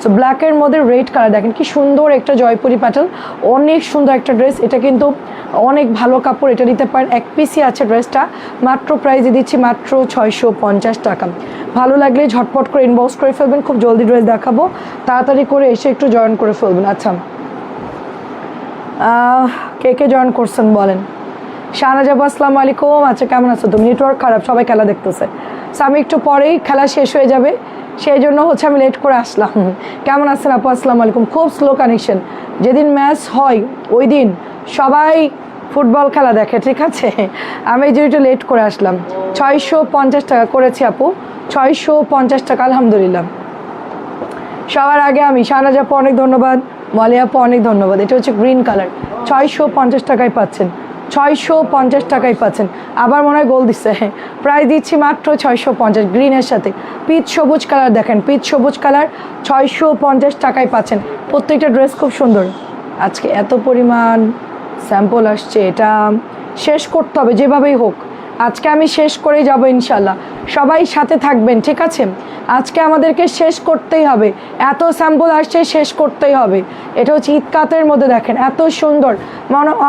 So ব্ল্যাকের মধ্যে red colour দেখেন কি সুন্দর একটা জয়পুরি প্যাটার্ন, অনেক সুন্দর একটা ড্রেস। এটা কিন্তু অনেক ভালো কাপড়, এটা নিতে পারেন। এক পিসই আছে ড্রেসটা, মাত্র প্রাইসে দিচ্ছি মাত্র 650 টাকা। ভালো লাগলে ঝটপট করে ইনবক্স করে ফেলবেন, খুব জলদি ড্রেস দেখাবো, তাড়াতাড়ি করে এসে একটু জয়েন করে ফেলবেন। আচ্ছা কে কে জয়েন করছেন বলেন। শাহনাজ আপু আসসালামু আলাইকুম। আচ্ছা কেমন আছো তুমি? নেটওয়ার্ক খারাপ, সবাই খেলা দেখতেছে। সো আমি একটু পরেই খেলা শেষ হয়ে যাবে, সেই জন্য হচ্ছে আমি লেট করে আসলাম। কেমন আছেন আপু? আসসালামু আলাইকুম। খুব স্লো কানেকশন, যেদিন ম্যাচ হয় ওই দিন সবাই ফুটবল খেলা দেখে, ঠিক আছে। আমি এই যে একটু লেট করে আসলাম। 650 টাকা করেছি আপু, 650 টাকা আলহামদুলিল্লাহ। সবার আগে আমি। শাহনাজ আপু অনেক ধন্যবাদ, মালিয়া আপু অনেক ধন্যবাদ। এটা হচ্ছে গ্রিন কালার, 650 টাকায় পাচ্ছেন, 650 টাকায় পাচ্ছেন। আবার মনে হয় গোল দিচ্ছে, প্রাইস দিচ্ছি মাত্র 650 গ্রিনের সাথে। পিচ সবুজ কালার দেখেন, পিচ সবুজ কালার 650 টাকায় পাচ্ছেন। প্রত্যেকটা ড্রেস খুব সুন্দর। আজকে এত পরিমাণ স্যাম্পল আসছে, এটা শেষ করতে হবে যেভাবেই হোক। আজকে আমি শেষ করেই যাব ইনশাল্লাহ, সবাই সাথে থাকবেন, ঠিক আছে। আজকে আমাদেরকে শেষ করতেই হবে, এত স্যাম্পল আসছে, শেষ করতেই হবে। এটা হচ্ছে ঈদ কাতের মধ্যে দেখেন এত সুন্দর,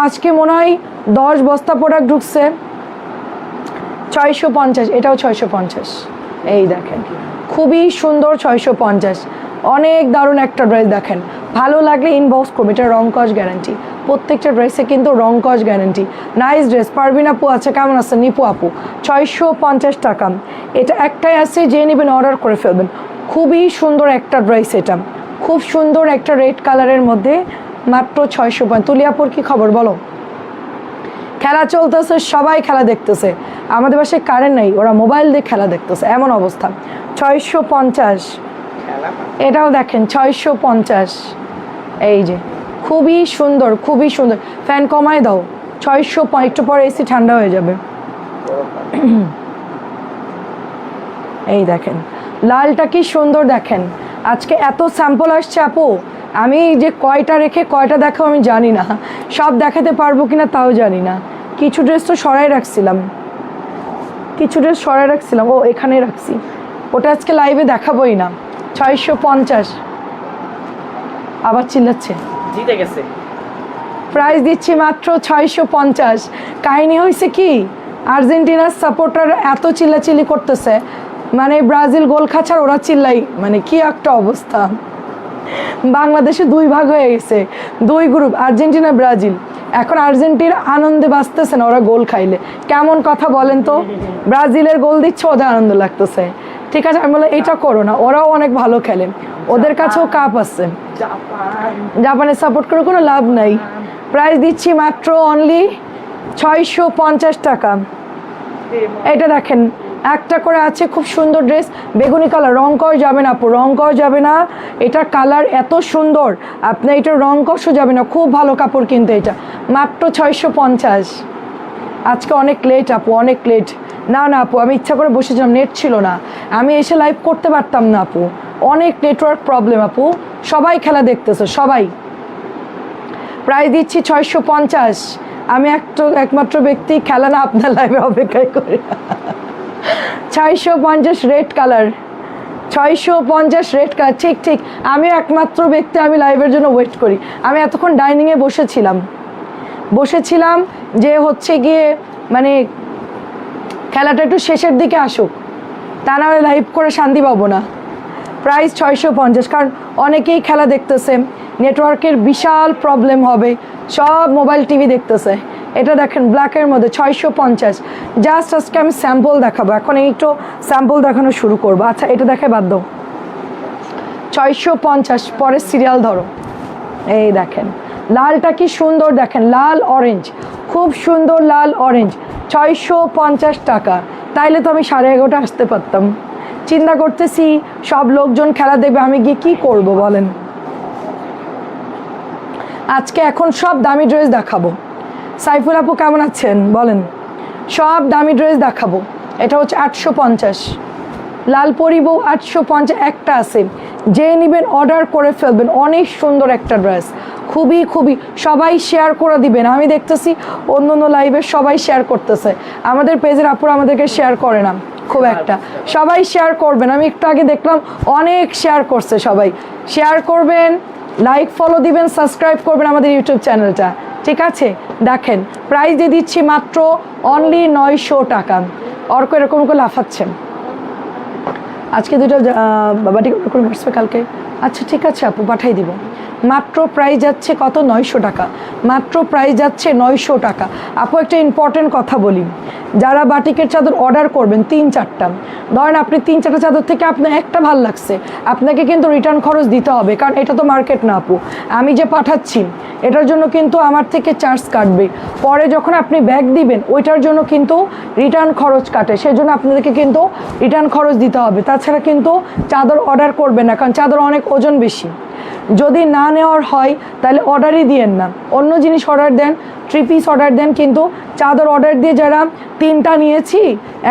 আজকে মনে হয় 10 বস্তা প্রোডাক্ট ঢুকছে। 650, এটাও 650। এই দেখেন খুবই সুন্দর, 650। অনেক দারুণ একটা ড্রেস দেখেন, ভালো লাগলে ইনবক্স করবে। এটা রং কস গ্যারান্টি, প্রত্যেকটা ড্রেসে কিন্তু রং কস গ্যারান্টি। Nice dress. পারবিন আপু আছে, কেমন আছে? নিপু আপু 650 টাকা। এটা একটাই আছে, যে নেবেন অর্ডার করে ফেলবেন। খুবই সুন্দর একটা ড্রেস, এটা খুব সুন্দর একটা রেড কালারের মধ্যে, মাত্র 650। তুলিয়াপুর কি খবর বলো? খেলা চলতেছে, সবাই খেলা দেখতেছে। আমাদের বাসায় কারেন্ট নাই, ওরা মোবাইল দিয়ে খেলা দেখতেছে, এমন অবস্থা। 650। এটাও দেখেন 650। এই যে খুবই সুন্দর, খুবই সুন্দর। ফ্যান কমায় দাও। 650, একটু পরে এসি ঠান্ডা হয়ে যাবে। এই দেখেন লালটা কি সুন্দর দেখেন। আজকে এত স্যাম্পল আসছে আপু, আমি যে কয়টা রেখে কয়টা দেখাও আমি জানি না, সব দেখাতে পারবো কিনা তাও জানি না। কিছু ড্রেস তো সরাই রাখছিলাম, কিছু ড্রেস সরাই রাখছিলাম, ও এখানে রাখছি, ওটা আজকে লাইভে দেখাবোই না। 650। আবার চিল্লাচ্ছে, জিতে গেছে। প্রাইস দিচ্ছি মাত্র 650। কাহিনী হয়েছে কি, আর্জেন্টিনার সাপোর্টার এত চিল্লাচিল্লি করতেছে, মানে ব্রাজিল গোল খাচ্ছার ওরা চিল্লাই, মানে কি একটা অবস্থা। বাংলাদেশে 2 ভাগ হয়ে গেছে, 2 গ্রুপ, আর্জেন্টিনা ব্রাজিল। এখন আর্জেন্টিনা আনন্দে বাঁচতেছে না, ওরা গোল খাইলে। কেমন কথা বলেন তো, ব্রাজিলের গোল দিচ্ছে, ওদের আনন্দ লাগতেছে। ঠিক আছে, আমি বললাম এটা করো না, ওরাও অনেক ভালো খেলে, ওদের কাছেও কাপ আছে। জাপানের সাপোর্ট করে কোনো লাভ নাই। প্রাইস দিচ্ছি মাত্র অনলি 650 টাকা। এটা দেখেন একটা করে আছে, খুব সুন্দর ড্রেস, বেগুনি কালার। রং কস যাবে না আপু, রং কস যাবে না। এটার কালার এত সুন্দর, আপনার এটা রং কসও যাবে না, খুব ভালো কাপড়। কিন্তু এটা মাত্র 650। আজকে অনেক লেট আপু, অনেক লেট। না না আপু, আমি ইচ্ছা করে বসেছিলাম, নেট ছিল না, আমি এসে লাইভ করতে পারতাম না আপু, অনেক নেটওয়ার্ক প্রবলেম আপু। সবাই খেলা দেখতেছে, সবাই। প্রাইস দিচ্ছি 650। আমি একমাত্র ব্যক্তি খেলা না আপনার লাইভে অপেক্ষায় করে। 650 রেড কালার, 650 রেড কালার, ঠিক ঠিক। আমি একমাত্র ব্যক্তি, আমি লাইভের জন্য ওয়েট করি। আমি এতক্ষণ ডাইনিংয়ে বসেছিলাম যে হচ্ছে গিয়ে মানে খেলাটা একটু শেষের দিকে আসুক, তা না হলে লাইভ করে শান্তি পাবো না। প্রাইস 650, কারণ অনেকেই খেলা দেখতেছে, নেটওয়ার্কের বিশাল প্রবলেম হবে, সব মোবাইল টিভি দেখতেছে। এটা দেখেন ব্ল্যাকের মধ্যে 650। জাস্ট আজকে আমি স্যাম্পল দেখাবো, এখন একটু স্যাম্পল দেখানো শুরু করবো। আচ্ছা এটা দেখায় বাদ দাও। 650, পরে সিরিয়াল ধরো। এই দেখেন লালটা কি সুন্দর দেখেন, লাল অরেঞ্জ, খুব সুন্দর লাল অরেঞ্জ। 650 টাকা। তাইলে তো আমি 11:30 আসতে পারতাম। চিন্তা করতেছি সব লোকজন খেলা দেখবে, আমি গিয়ে কি করব বলেন। আজকে এখন সব দামি ড্রেস দেখাবো। সাইফুল আপু কেমন আছেন বলেন? সব দামি ড্রেস দেখাবো। এটা হচ্ছে 850, লাল পরিব 850 একটা আছে, যে নেবেন অর্ডার করে ফেলবেন। অনেক সুন্দর একটা ড্রেস, খুবই খুবই। সবাই শেয়ার করে দিবেন, আমি দেখতেছি অন্য অন্য লাইভে সবাই শেয়ার করতেছে, আমাদের পেজের আপুরা আমাদেরকে শেয়ার করে না। খুব একটা। সবাই শেয়ার করবেন, আমি একটু আগে দেখলাম অনেক শেয়ার করছে, সবাই শেয়ার করবেন, লাইক ফলো দিবেন, সাবস্ক্রাইব করবেন আমাদের ইউটিউব চ্যানেলটা, ঠিক আছে? দেখেন প্রাইস দিয়ে দিচ্ছি মাত্র অনলি 900 টাকা। অর্ক এরকম করে লাফাচ্ছেন, আজকে দুটো বাবাটি করে বসবে কালকে, আচ্ছা ঠিক আছে আপু পাঠাই দিব। মাত্র প্রাইস যাচ্ছে কত? 900 টাকা। মাত্র প্রাইস যাচ্ছে 900 টাকা। আপু একটা ইম্পর্টেন্ট কথা বলি, যারা বাটিকের চাদর অর্ডার করবেন 3-4টা, ধরেন আপনি 3-4টা চাদর থেকে আপনার একটা ভাল লাগছে, আপনাকে কিন্তু রিটার্ন খরচ দিতে হবে, কারণ এটা তো মার্কেট না আপু। আমি যে পাঠাচ্ছি এটার জন্য কিন্তু আমার থেকে চার্জ কাটবে, পরে যখন আপনি ব্যাগ দিবেন ওইটার জন্য কিন্তু রিটার্ন খরচ কাটে, সেই জন্য আপনাদেরকে কিন্তু রিটার্ন খরচ দিতে হবে। তাছাড়া কিন্তু চাদর অর্ডার করবেন না, কারণ চাদর অনেক ওজন বেশি। যদি না নেওয়ার হয় তাহলে অর্ডারই দিয়েন না, অন্য জিনিস অর্ডার দেন, 3 পিস অর্ডার দেন। কিন্তু চাদর অর্ডার দিয়ে যারা 3টা নিয়েছি,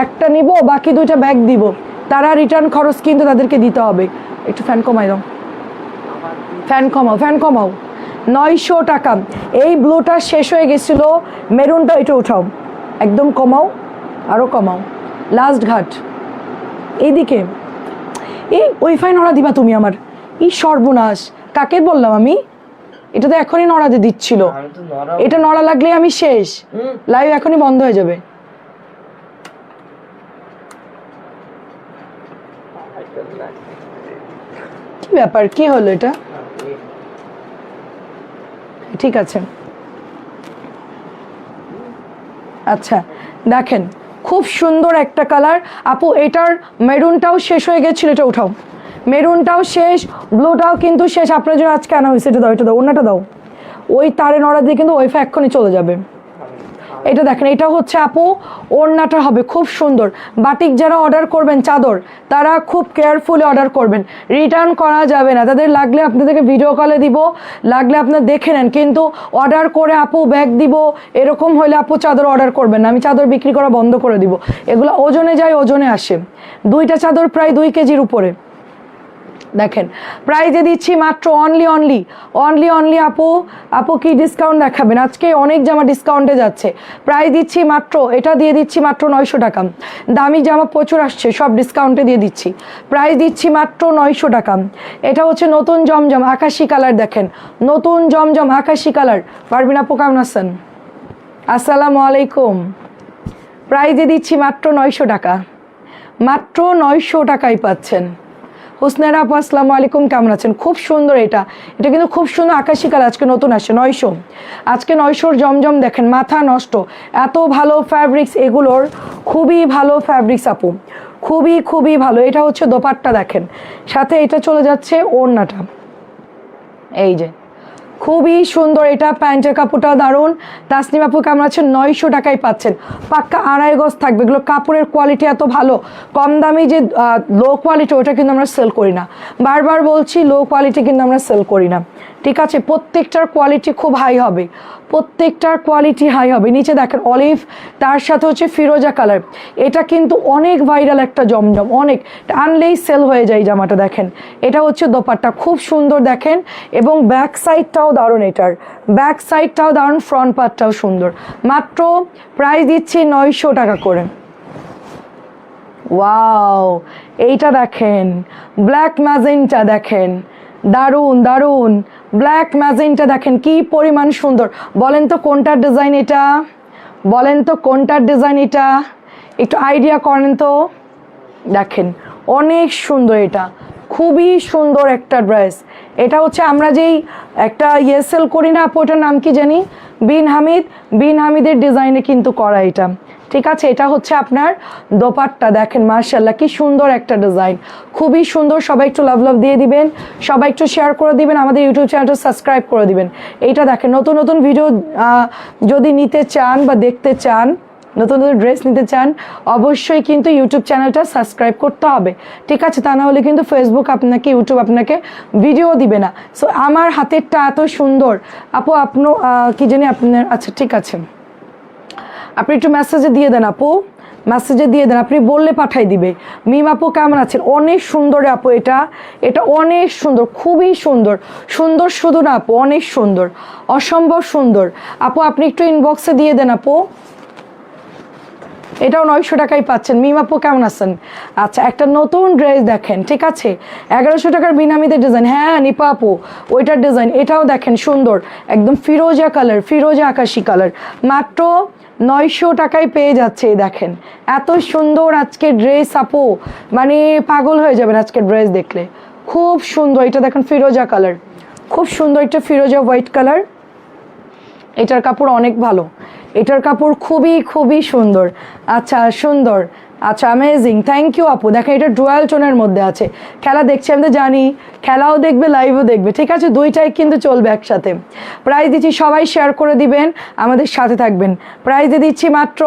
একটা নিব বাকি 2টা ব্যাগ দিব, তারা রিটার্ন খরচ কিন্তু তাদেরকে দিতে হবে। একটু ফ্যান কমাই দাও, ফ্যান কমাও, ফ্যান কমাও। 900 টাকা। এই ব্লুটা শেষ হয়ে গেছিল, মেরুনটা এটা উঠাও, একদম কমাও, আরও কমাও, লাস্ট ঘাট এইদিকে। এই ওয়াইফাই নড়া দিবা তুমি আমার, ই সর্বনাশ, কাকে বললাম আমি? এটা তো এখনই নড়াতে দিচ্ছিল, এটা নড়া লাগলে আমি শেষ, লাইভ এখনই বন্ধ হয়ে যাবে। কি ব্যাপার, কি হলো এটা? ঠিক আছে, আচ্ছা দেখেন খুব সুন্দর একটা কালার আপু। এটার মেরুনটাও শেষ হয়ে গেছিল, এটা উঠাও, মেরুনটাও শেষ, ব্লুটাও কিন্তু শেষ। আপনার জন্য আজকে আনা হয়েছে, এটা দাও, এটা দাও, অন্যটা দাও। ওই তারে নড়া দিয়ে কিন্তু ওয়াইফাই এক্ষুনি চলে যাবে। এটা দেখেন, এটা হচ্ছে আপু ওড়নাটা হবে খুব সুন্দর। বাটিক যারা অর্ডার করবেন চাদর, তারা খুব কেয়ারফুলি অর্ডার করবেন, রিটার্ন করা যাবে না। তাদের লাগলে আপনাদেরকে ভিডিও কলে দিব, লাগলে আপনার দেখে নেন, কিন্তু অর্ডার করে আপু ব্যাগ দিব এরকম হলে আপু চাদর অর্ডার করবেন না, আমি চাদর বিক্রি করা বন্ধ করে দিব। এগুলো ওজনে যায়, ওজনে আসে। 2টা চাদর প্রায় 2 কেজির উপরে। দেখেন প্রাইজে দিচ্ছি মাত্র অনলি আপু কি ডিসকাউন্ট দেখাবেন? আজকে অনেক জামা ডিসকাউন্টে যাচ্ছে, প্রাইস দিচ্ছি মাত্র, এটা দিয়ে দিচ্ছি মাত্র 900 টাকা। দামি জামা প্রচুর আসছে, সব ডিসকাউন্টে দিয়ে দিচ্ছি, প্রাইস দিচ্ছি মাত্র 900 টাকা। এটা হচ্ছে নতুন জমজম আকাশি কালার, দেখেন নতুন জমজম আকাশি কালার। পারবিন আপু কেমন আছেন? আসসালামু আলাইকুম। প্রাইজে দিচ্ছি মাত্র 900 টাকা, মাত্র 900 টাকায় পাচ্ছেন। হুসনারা আপু আসসালামু আলাইকুম, কেমন আছেন? খুব সুন্দর, এটা কিন্তু খুব সুন্দর আকাশি কালার, আজকে নতুন আসে 900। আজকে 900 জমজম, দেখেন মাথা নষ্ট, এত ভালো ফ্যাব্রিক্স এগুলোর, খুবই ভালো ফ্যাব্রিক্স আপু, খুবই ভালো। এটা হচ্ছে দোপাট্টা, দেখেন সাথে এটা চলে যাচ্ছে ওড়নাটা, এই যে খুবই সুন্দর। এটা প্যান্টের কাপড়টা দারুণ। তাসনিম আপু কেমন আছেন? 900 টাকায় পাচ্ছেন, পাক্কা 2.5 গজ থাকবে। এগুলো কাপড়ের কোয়ালিটি এত ভালো, কম দামি যে লো কোয়ালিটি ওটা কিন্তু আমরা সেল করি না, বারবার বলছি লো কোয়ালিটি কিন্তু আমরা সেল করি না, ঠিক আছে? প্রত্যেকটার কোয়ালিটি খুব হাই হবে, প্রত্যেকটার কোয়ালিটি হাই হবে। নিচে দেখেন অলিভ, তার সাথে হচ্ছে ফিরোজা কালার, এটা কিন্তু অনেক ভাইরাল একটা জমজম, অনেক আনলেই সেল হয়ে যায় জামাটা। দেখেন এটা হচ্ছে দোপাট্টা, খুব সুন্দর দেখেন, এবং ব্যাক সাইডটাও দারুণ, এটার ব্যাক সাইডটাও দারুণ, ফ্রন্ট পার্টটাও সুন্দর। মাত্র প্রাইস দিচ্ছি 900 টাকা করে। ওয়াও, এইটা দেখেন ব্ল্যাক ম্যাজেন্টা, দেখেন দারুণ ব্ল্যাক ম্যাজেন্টা, দেখেন কি পরিমাণ সুন্দর। বলেন তো কোনটার ডিজাইন এটা, বলেন তো কোনটার ডিজাইন এটা, একটু আইডিয়া করেন তো। দেখেন অনেক সুন্দর, এটা খুবই সুন্দর একটা ড্রেস। এটা হচ্ছে আমরা যেই একটা সেল করি না আপু, ওটার নাম কি জানি, বিন হামিদের ডিজাইনে কিন্তু করা এটা, ঠিক আছে? এটা হচ্ছে আপনার দোপাট্টা, দেখেন মাশাআল্লাহ কি সুন্দর একটা ডিজাইন, খুবই সুন্দর। সবাই একটু লাভ দিয়ে দিবেন, সবাই একটু শেয়ার করে দিবেন, আমাদের ইউটিউব চ্যানেলটা সাবস্ক্রাইব করে দিবেন। এইটা দেখেন নতুন ভিডিও যদি নিতে চান বা দেখতে চান, নতুন ড্রেস নিতে চান, অবশ্যই কিন্তু ইউটিউব চ্যানেলটা সাবস্ক্রাইব করতে হবে, ঠিক আছে? তা না হলে কিন্তু ফেসবুক আপনাকে, ইউটিউব আপনাকে ভিডিও দিবে না। সো আমার হাতেরটা এত সুন্দর আপু, আপনি কি জানি আপনার, আচ্ছা ঠিক আছে, আপনি একটু মেসেজে দিয়ে দেন আপু, মেসেজে দিয়ে দেন, আপনি বললে পাঠাই দিবে। মিম আপু কেমন আছেন? অনেক সুন্দর আপু, এটা অনেক সুন্দর, খুবই সুন্দর শুধু না আপু, অনেক সুন্দর, অসম্ভব সুন্দর আপু। আপনি একটু ইনবক্সে দিয়ে দেন আপু, এটাও 900 টাকায় পাচ্ছেন। মিমাপু কেমন আছেন? আচ্ছা, একটা নতুন ড্রেস দেখেন, ঠিক আছে, 1100 টাকার বিনামিদের ডিজাইন। হ্যাঁ নিপা আপু, ওইটার ডিজাইন। এটাও দেখেন সুন্দর, একদম ফিরোজা কালার, ফিরোজা আকাশি কালার, মাত্র 900 টাকায় পেয়ে যাচ্ছে। দেখেন এত সুন্দর আজকে ড্রেস আপু, মানে পাগল হয়ে যাবেন আজকে ড্রেস দেখলে। খুব সুন্দর, এটা দেখেন ফিরোজা কালার, খুব সুন্দর একটা ফিরোজা হোয়াইট কালার। এটার কাপড় অনেক ভালো, এটার কাপড় খুবই খুবই সুন্দর। আচ্ছা সুন্দর, আচ্ছা অ্যামেজিং, থ্যাংক ইউ আপু। দেখেন এটা ডুয়াল টোনের মধ্যে আছে। খেলা দেখছি আমি তো জানি, খেলাও দেখবে লাইভও দেখবে, ঠিক আছে, দুইটাই কিন্তু চলবে একসাথে। প্রাইস দিচ্ছি, সবাই শেয়ার করে দিবেন, আমাদের সাথে থাকবেন। প্রাইস দিয়ে দিচ্ছি মাত্র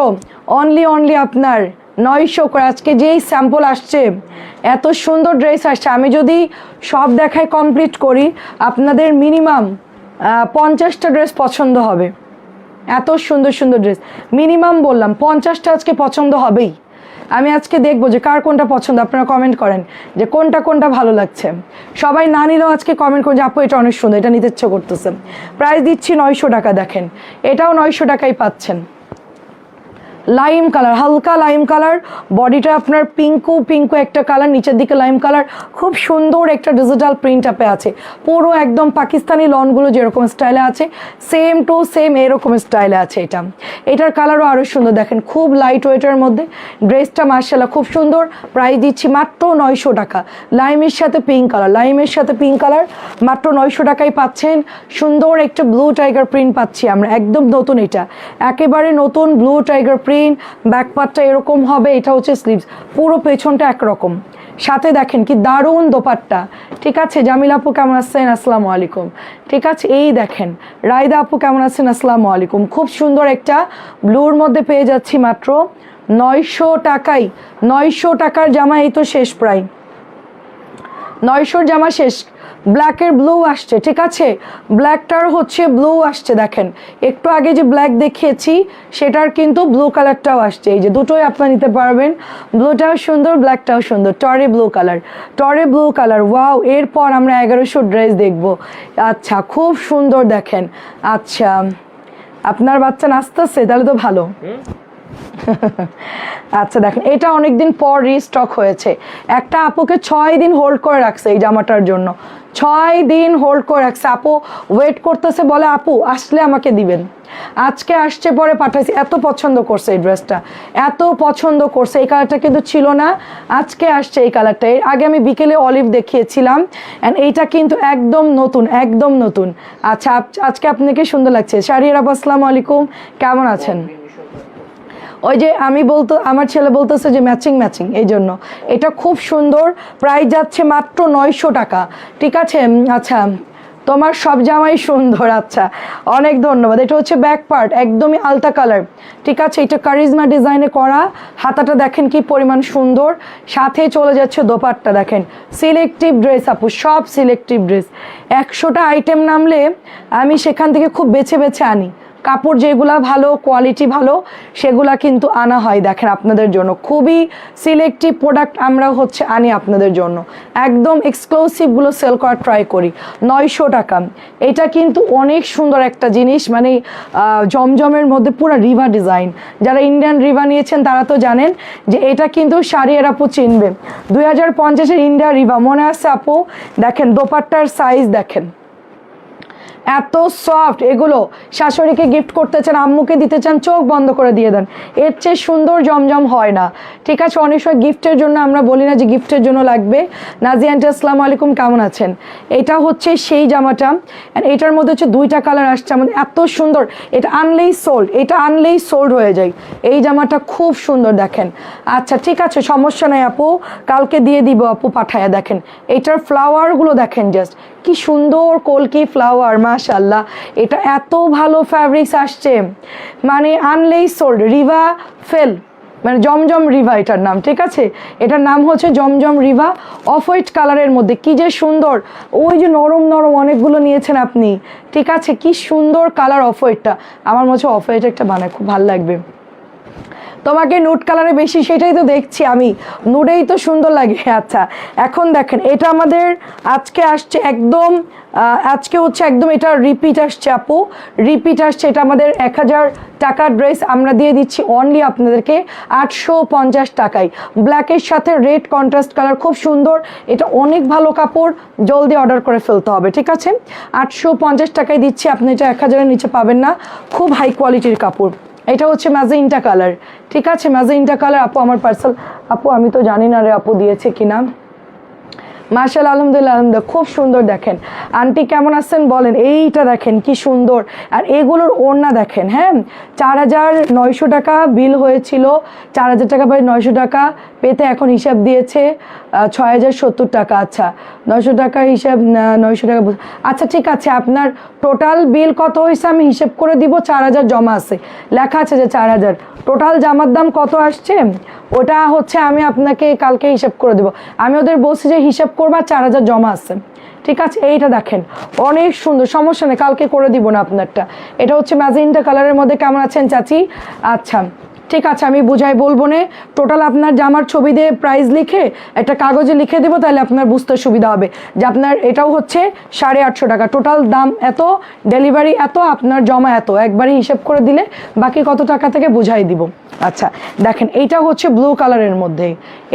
অনলি আপনার 900 করে। আজকে যেই স্যাম্পল আসছে, এত সুন্দর ড্রেস আসছে, আমি যদি সব দেখাই কমপ্লিট করি আপনাদের মিনিমাম 50টা ড্রেস পছন্দ হবে। এত সুন্দর সুন্দর ড্রেস, মিনিমাম বললাম 50টা আজকে পছন্দ হবেই। আমি আজকে দেখবো যে কার কোনটা পছন্দ, আপনারা কমেন্ট করেন যে কোনটা কোনটা ভালো লাগছে। সবাই না নিলেও আজকে কমেন্ট করুন যে আপু এটা অনেক সুন্দর, এটা নিতে ইচ্ছে করতেছে। প্রাইস দিচ্ছি 900 টাকা। দেখেন এটাও 900 টাকায় পাচ্ছেন। লাইম কালার, হালকা লাইম কালার, বডিটা আপনার পিঙ্কু পিঙ্কু একটা কালার, নিচের দিকে লাইম কালার, খুব সুন্দর একটা ডিজিটাল প্রিন্ট আপে আছে। পুরো একদম পাকিস্তানি লনগুলো যেরকম স্টাইলে আছে, সেম টু সেম এরকম স্টাইলে আছে। এটার কালারও আরও সুন্দর। দেখেন খুব লাইট ওয়েটের মধ্যে ড্রেসটা, মার্শাল্লাহ খুব সুন্দর। প্রাইস দিচ্ছি মাত্র 900 টাকা। লাইমের সাথে পিঙ্ক কালার, লাইমের সাথে পিঙ্ক কালার, মাত্র 900 টাকায় পাচ্ছেন। সুন্দর একটা ব্লু টাইগার প্রিন্ট পাচ্ছি আমরা, একদম নতুন, এটা একেবারে নতুন ব্লু টাইগার প্রিন্ট। ব্যাক পার্টটা এরকম হবে, এটা হচ্ছে স্লিভস, পুরো পেছনটা একরকম। সাথে দেখেন কি দারুণ দোপাট্টা, ঠিক আছে। জামিল আপু কেমন আছেন? আসসালামু আলাইকুম, ঠিক আছে। এই দেখেন রায়দা আপু কেমন আছেন? আসসালামু আলাইকুম। খুব সুন্দর একটা ব্লুর মধ্যে পেয়ে যাচ্ছি মাত্র 900 টাকায়। 900 টাকার জামা এই তো শেষ, প্রায় 900 জামা শেষ। ব্ল্যাকের ব্লু আসছে, ঠিক আছে, ব্ল্যাকটার হচ্ছে ব্লু আসছে। দেখেন একটু আগে যে ব্ল্যাক দেখিয়েছি সেটার কিন্তু ব্লু কালারটাও আসছে। এই যে দুটোই আপনারা নিতে পারবেন, ব্লুটাও সুন্দর, ব্ল্যাকটাও সুন্দর। টরে ব্লু কালার, টরে ব্লু কালার, ওয়াও। এরপর আমরা 1100 ড্রেস দেখব। আচ্ছা খুব সুন্দর দেখেন। আচ্ছা আপনার বাচ্চা নাচতেছে, তাহলে তো ভালো। আচ্ছা দেখেন এটা অনেকদিন পর রিস্টক হয়েছে। একটা আপুকে 6 দিন হোল্ড করে রাখছে এই জামাটার জন্য, 6 দিন হোল্ড করে রাখছে। আপু ওয়েট করতেছে, বলে আপু আসলে আমাকে দিবেন। আজকে আসছে, পরে পাঠাইছি। এত পছন্দ করছে এই ড্রেসটা, এত পছন্দ করছে। এই কালারটা কিন্তু ছিল না, আজকে আসছে এই কালারটা। এর আগে আমি বিকেলে অলিভ দেখিয়েছিলাম, অ্যান্ড এইটা কিন্তু একদম নতুন, একদম নতুন। আচ্ছা আজকে আপনাকে সুন্দর লাগছে। শাহরিয়ার আপু আসসালামু আলাইকুম, কেমন আছেন? ওই যে আমি আমার ছেলে বলতেছে যে ম্যাচিং ম্যাচিং, এই জন্য এটা খুব সুন্দর। প্রাইস যাচ্ছে মাত্র 900 টাকা, ঠিক আছে। আচ্ছা তোমার সব জামাই সুন্দর, আচ্ছা অনেক ধন্যবাদ। এটা হচ্ছে ব্যাক পার্ট, একদমই আলতা কালার, ঠিক আছে। এটা কারিজমা ডিজাইনে করা, হাতাটা দেখেন কি পরিমাণ সুন্দর। সাথে চলে যাচ্ছে দোপাট্টা। দেখেন সিলেক্টিভ ড্রেস আপু, সব সিলেক্টিভ ড্রেস। 100টা আইটেম নামলে আমি সেখান থেকে খুব বেছে বেছে আনি। কাপড় যেগুলা ভালো, কোয়ালিটি ভালো, সেগুলা কিন্তু আনা হয়। দেখেন আপনাদের জন্য খুবই সিলেক্টিভ প্রোডাক্ট আমরা হচ্ছে আনি আপনাদের জন্য, একদম এক্সক্লুসিভগুলো সেল করার ট্রাই করি। 900 টাকা। এটা কিন্তু অনেক সুন্দর একটা জিনিস, মানে জমজমের মধ্যে পুরো রিভা ডিজাইন। যারা ইন্ডিয়ান রিভা নিয়েছেন তারা তো জানেন যে এটা কিন্তু শাড়িয়ার আপু চিনবে। 2050-এর ইন্ডিয়া রিভা মনে আছে আপু? দেখেন দোপাট্টার সাইজ দেখেন, এত সফট। এগুলো শাশুড়িকে গিফট করতে চান, আম্মুকে দিতে চান, চোখ বন্ধ করে দিয়ে দেন, এর চেয়ে সুন্দর জমজম হয় না, ঠিক আছে। অনেক সময় গিফটের জন্য আমরা বলি না যে গিফটের জন্য লাগবে। নাজিয়া আন্টি আসসালামু আলাইকুম, কেমন আছেন? এটা হচ্ছে সেই জামাটা, এটার মধ্যে হচ্ছে 2টা কালার আসছে আমাদের, এত সুন্দর। এটা আনলেই সোল্ড, এটা আনলেই সোল্ড হয়ে যায়। এই জামাটা খুব সুন্দর দেখেন। আচ্ছা ঠিক আছে, সমস্যা নাই আপু, কালকে দিয়ে দিব আপু পাঠায়া। দেখেন এটার ফ্লাওয়ারগুলো দেখেন, জাস্ট কি সুন্দর কলকি ফ্লাওয়ার, মাশাআল্লাহ। এটা এত ভালো ফ্যাব্রিক্স আসছে, মানে আনলেই সোল্ড। রিভা ফেল, মানে জমজম রিভা এটার নাম, ঠিক আছে। এটার নাম হচ্ছে জমজম রিভা। অফ হোয়াইট কালারের মধ্যে কি যে সুন্দর। ওই যে নরম নরম অনেকগুলো নিয়েছেন আপনি, ঠিক আছে, কি সুন্দর কালার অফ হোয়াইটটা। আমার মনে হচ্ছে অফ হোয়াইট একটা বানায়, খুব ভালো লাগবে। তোমাকে নুড কালারে বেশি, সেটাই তো দেখছি আমি, নুডেই তো সুন্দর লাগে। আচ্ছা এখন দেখেন এটা আমাদের আজকে আসছে একদম, আজকে হচ্ছে একদম এটা রিপিট আসছে আপু, রিপিট আসছে। এটা আমাদের 1000 টাকার ড্রেস আমরা দিয়ে দিচ্ছি অনলি আপনাদেরকে 850 টাকায়। ব্ল্যাকের সাথে রেড কন্ট্রাস্ট কালার, খুব সুন্দর, এটা অনেক ভালো কাপড়, জলদি অর্ডার করে ফেলতে হবে, ঠিক আছে? 850 টাকায় দিচ্ছি, আপনি এটা 1000-এর নিচে পাবেন না, খুব হাই কোয়ালিটির কাপড়। এটা হচ্ছে ম্যাজেন্টা কালার, ঠিক আছে? ম্যাজেন্টা কালার আপু, আমার পার্সেল আপু, আমি তো জানি না রে আপু দিয়েছে কিনা। মাশাআল্লাহ, আলহামদুলিল্লাহ, আলহামদুলিল্লাহ, খুব সুন্দর। দেখেন আন্টি কেমন আছেন বলেন, এইটা দেখেন কি সুন্দর, আর এগুলোর ওড়না দেখেন। হ্যাঁ, 4900 টাকা বিল হয়েছিল, 4000 টাকা বাই 900 টাকা পেতে এখন হিসাব দিয়েছে 6070 টাকা। আচ্ছা 900 টাকা হিসাব, 900 টাকা, আচ্ছা ঠিক আছে। আপনার টোটাল বিল কত হয়েছে আমি হিসেব করে দিব, 4000 জমা আছে, লেখা আছে যে 4000, টোটাল জামার দাম কত আসছে ওটা হচ্ছে আমি আপনাকে কালকে হিসাব করে দেবো। আমি ওদের বলছি যে হিসাব করবা, 4000 জমা আছে, ঠিক আছে? এইটা দেখেন অনেক সুন্দর, সমস্যা নেই, কালকে করে দিব না আপনারটা। এটা হচ্ছে ম্যাজেন্টা কালারের মধ্যে। কেমন আছেন চাচি? আচ্ছা ঠিক আছে, আমি বুঝাই বলবো না, টোটাল আপনার জামার ছবি দিয়ে প্রাইস লিখে একটা কাগজে লিখে দেবো, তাহলে আপনার বুঝতে সুবিধা হবে যে আপনার এটাও হচ্ছে 850 টাকা, টোটাল দাম এত, ডেলিভারি এত, আপনার জমা এত, একবারই হিসেব করে দিলে বাকি কত টাকা থেকে বুঝাই দিব। আচ্ছা দেখেন এইটা হচ্ছে ব্লু কালারের মধ্যে,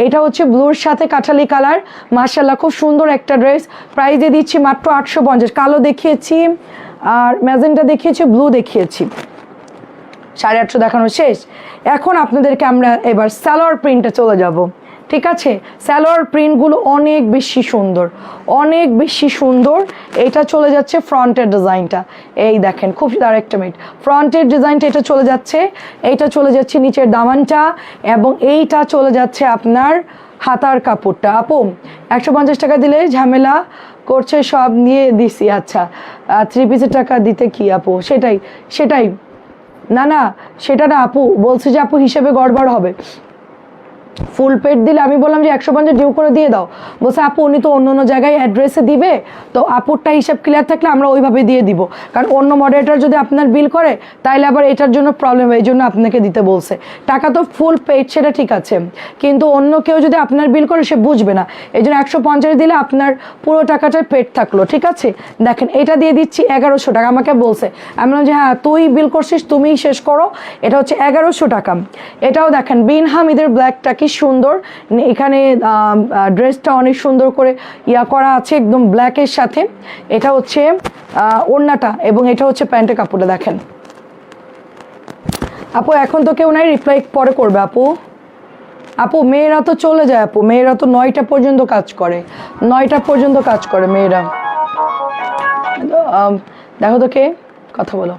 এটা হচ্ছে ব্লুর সাথে কাঠালি কালার, মাশাআল্লাহ খুব সুন্দর একটা ড্রেস, প্রাইসে দিচ্ছি মাত্র 850। কালো দেখিয়েছি আর ম্যাজেন্টা দেখিয়েছি, ব্লু দেখিয়েছি, 850 দেখানো শেষ। এখন আপনাদেরকে আমরা এবার সালোয়ার প্রিন্টে চলে যাব, ঠিক আছে? সালোয়ার প্রিন্টগুলো অনেক বেশি সুন্দর, অনেক বেশি সুন্দর। এটা চলে যাচ্ছে ফ্রন্টের ডিজাইনটা, এই দেখেন খুব আরেকটা মিনিট, ফ্রন্টের ডিজাইনটা এটা চলে যাচ্ছে, এইটা চলে যাচ্ছে নিচের দামানটা, এবং এইটা চলে যাচ্ছে আপনার হাতার কাপড়টা। আপু 150 টাকা দিলে ঝামেলা করছে, সব নিয়ে দিছি। আচ্ছা 3 পিসের টাকা দিতে কি আপু? সেটাই সেটাই, না না সেটা না আপু, বলছে যে আপু হিসেবে গড়বড় হবে, ফুল পেড দিলে আমি বললাম যে 150 ডিউ করে দিয়ে দাও, বলছে আপু উনি তো অন্য অন্য জায়গায় অ্যাড্রেসে দিবে, তো আপুরটা হিসাব ক্লিয়ার থাকলে আমরা ওইভাবে দিয়ে দিব, কারণ অন্য মডারেটর যদি আপনার বিল করে তাইলে আবার এটার জন্য প্রবলেম হয়, এই জন্য আপনাকে দিতে বলছে। টাকা তো ফুল পেড, সেটা ঠিক আছে, কিন্তু অন্য কেউ যদি আপনার বিল করে সে বুঝবে না, এই জন্য 150 দিলে আপনার পুরো টাকাটাই পেড থাকলো, ঠিক আছে? দেখেন এটা দিয়ে দিচ্ছি 1100 টাকা, আমাকে বলছে, আমি বললাম যে হ্যাঁ তুই বিল করছিস তুমিই শেষ করো, এটা হচ্ছে 1100 টাকা। এটাও দেখেন বিন হামিদের ব্ল্যাকটা কি সুন্দর, এখানে ড্রেসটা অনেক সুন্দর করে ইয়া করা আছে একদম ব্ল্যাকের সাথে। এটা হচ্ছে ওড়নাটা, এবং এটা হচ্ছে প্যান্টের কাপড়টা দেখেন। আপু এখন তো কেউ নাই, রিপ্লাই পরে করবে আপু। আপু মেয়েরা তো চলে যায় আপু, মেয়েরা তো 9টা পর্যন্ত কাজ করে, 9টা পর্যন্ত কাজ করে মেয়েরা। দেখো তো কে কথা বলো,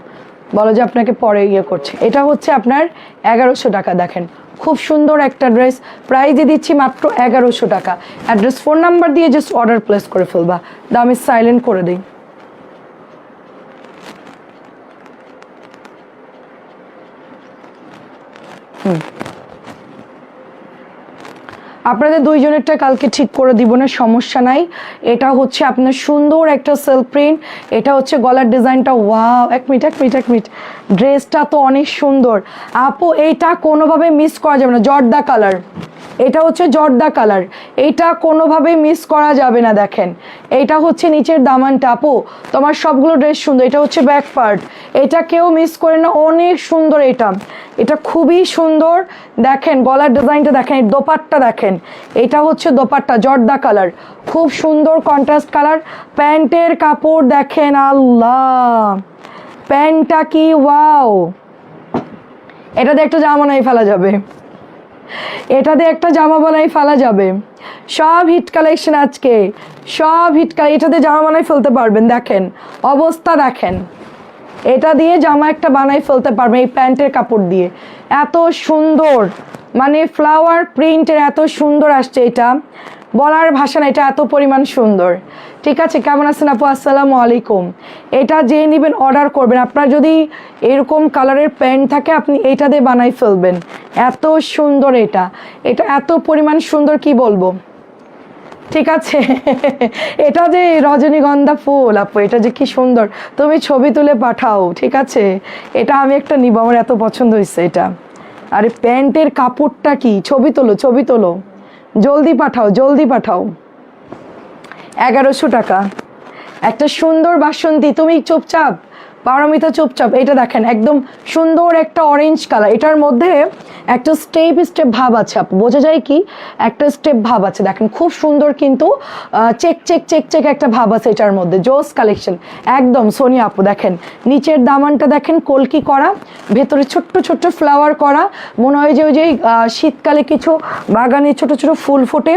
বলো যে আপনাকে পরে ইয়ে করছে। এটা হচ্ছে আপনার 1100 টাকা, দেখেন খুব সুন্দর একটা ড্রেস, প্রাইজে দিচ্ছি মাত্র 1100 টাকা। অ্যাড্রেস ফোন নাম্বার দিয়ে জাস্ট অর্ডার প্লেস করে ফেলবা, দাম সাইলেন্ট করে দিই। আপনাদের দুইজনেরটা কালকে ঠিক করে দিব না, সমস্যা নাই। এটা হচ্ছে আপনার সুন্দর একটা সেলফ প্রিন্ট, এটা হচ্ছে গলার ডিজাইনটা, ওয়াও, এক মিনিট, ড্রেসটা তো অনেক সুন্দর আপু, এইটা কোনোভাবে মিস করা যাবে না, জর্দা কালার, এটা হচ্ছে জর্দা কালার, এইটা কোনোভাবে মিস করা যাবে না। দেখেন এইটা হচ্ছে নিচের দামানটা, আপু তোমার সবগুলো ড্রেস সুন্দর, এটা হচ্ছে ব্যাক পার্ট, এটা কেউ মিস করে না, অনেক সুন্দর, এটা খুবই সুন্দর। দেখেন গলার ডিজাইনটা দেখেন, দোপাট্টা দেখেন, এটা হচ্ছে দোপাট্টা জর্দা কালার, খুব সুন্দর কন্ট্রাস্ট কালার। প্যান্টের কাপড় দেখেন, আল্লাহ প্যান্টটা কি ওয়াও, এটাতে একটা জামা বানাই ফেলা যাবে, এটাতে একটা জামা বানাই ফেলা যাবে, সব হিট কালেকশন আজকে, সব হিট কালেকশন, এটাতে জামা বানাই ফেলতে পারবেন। দেখেন অবস্থা দেখেন, এটা দিয়ে জামা একটা বানাই ফেলতে পারবেন এই প্যান্টের কাপড় দিয়ে, এত সুন্দর, মানে ফ্লাওয়ার প্রিন্টের এত সুন্দর আসছে, এটা বলার ভাষা না, এটা এত পরিমাণ সুন্দর। ঠিক আছে, কেমন আছেন আপু? আসসালামু আলাইকুম। এটা যে নেবেন অর্ডার করবেন, আপনার যদি এরকম কালারের প্যান্ট থাকে আপনি এইটা দিয়ে বানাই ফেলবেন, এত সুন্দর, এটা এত পরিমাণ সুন্দর কি বলবো। ঠিক আছে এটা যে রজনীগন্ধা ফুল আপু, এটা যে কি সুন্দর, তুমি ছবি তুলে পাঠাও, ঠিক আছে? এটা আমি একটা নিব, আমার এত পছন্দ হয়েছে এটা, আরে প্যান্টের কাপড়টা কি, ছবি তোলো ছবি তোলো, জলদি পাঠাও জলদি পাঠাও। 1100 টাকা একটা সুন্দর বাসন্তী। তুমি চুপচাপ, পারমিতা চুপচাপ। এটা দেখেন একদম সুন্দর একটা অরেঞ্জ কালার, এটার মধ্যে একটা স্টেপ স্টেপ ভাব আছে আপু, বোঝা যায় কি একটা স্টেপ ভাব আছে, দেখেন খুব সুন্দর কিন্তু চেক চেক চেক চেক একটা ভাব আছে এটার মধ্যে, জোস কালেকশন একদম। সোনিয়া আপু দেখেন নিচের দামানটা দেখেন কলকি করা, ভেতরে ছোট্ট ছোট্ট ফ্লাওয়ার করা, মনে হয় যে ওই যে শীতকালে কিছু বাগানে ছোট ছোট ফুল ফোটে,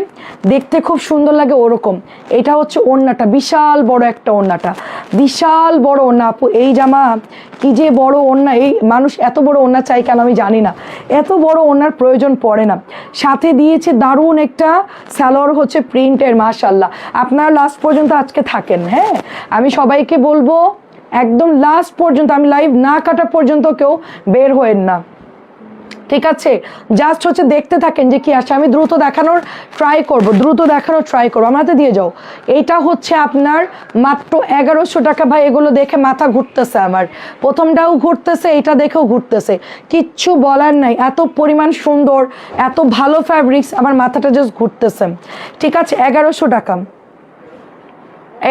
দেখতে খুব সুন্দর লাগে ওরকম। এটা হচ্ছে ওড়নাটা, বিশাল বড় একটা ওড়নাটা, বিশাল বড় ওড়না আপু। এই জামা কি যে বড় ওড়না, এই মানুষ এত বড় ওড়না চাই কেন আমি জানি না, এত বড় ওড়নার প্রয়োজন পড়ে না। সাথে দিয়েছে দারুণ একটা সালোয়ার হচ্ছে প্রিন্টের, মাশাল্লাহ। আপনারা লাস্ট পর্যন্ত আজকে থাকেন, হ্যাঁ আমি সবাইকে বলবো একদম লাস্ট পর্যন্ত, আমি লাইভ না কাটা পর্যন্ত কেউ বের হয়েন না, ঠিক আছে? জাস্ট হচ্ছে দেখতে থাকেন যে কি আসে, আমি দ্রুত দেখানোর ট্রাই করব, দ্রুত দেখানোর ট্রাই করবো। আমার হাতে দিয়ে যাও। এইটা হচ্ছে আপনার মাত্র 1100 টাকা। ভাই এগুলো দেখে মাথা ঘুরতেছে আমার, প্রথমটাও ঘুরতেছে, এটা দেখেও ঘুরতেছে, কিচ্ছু বলার নাই, এত পরিমাণ সুন্দর, এত ভালো ফ্যাব্রিক্স, আমার মাথাটা জাস্ট ঘুরতেছে, ঠিক আছে? 1100 টাকা।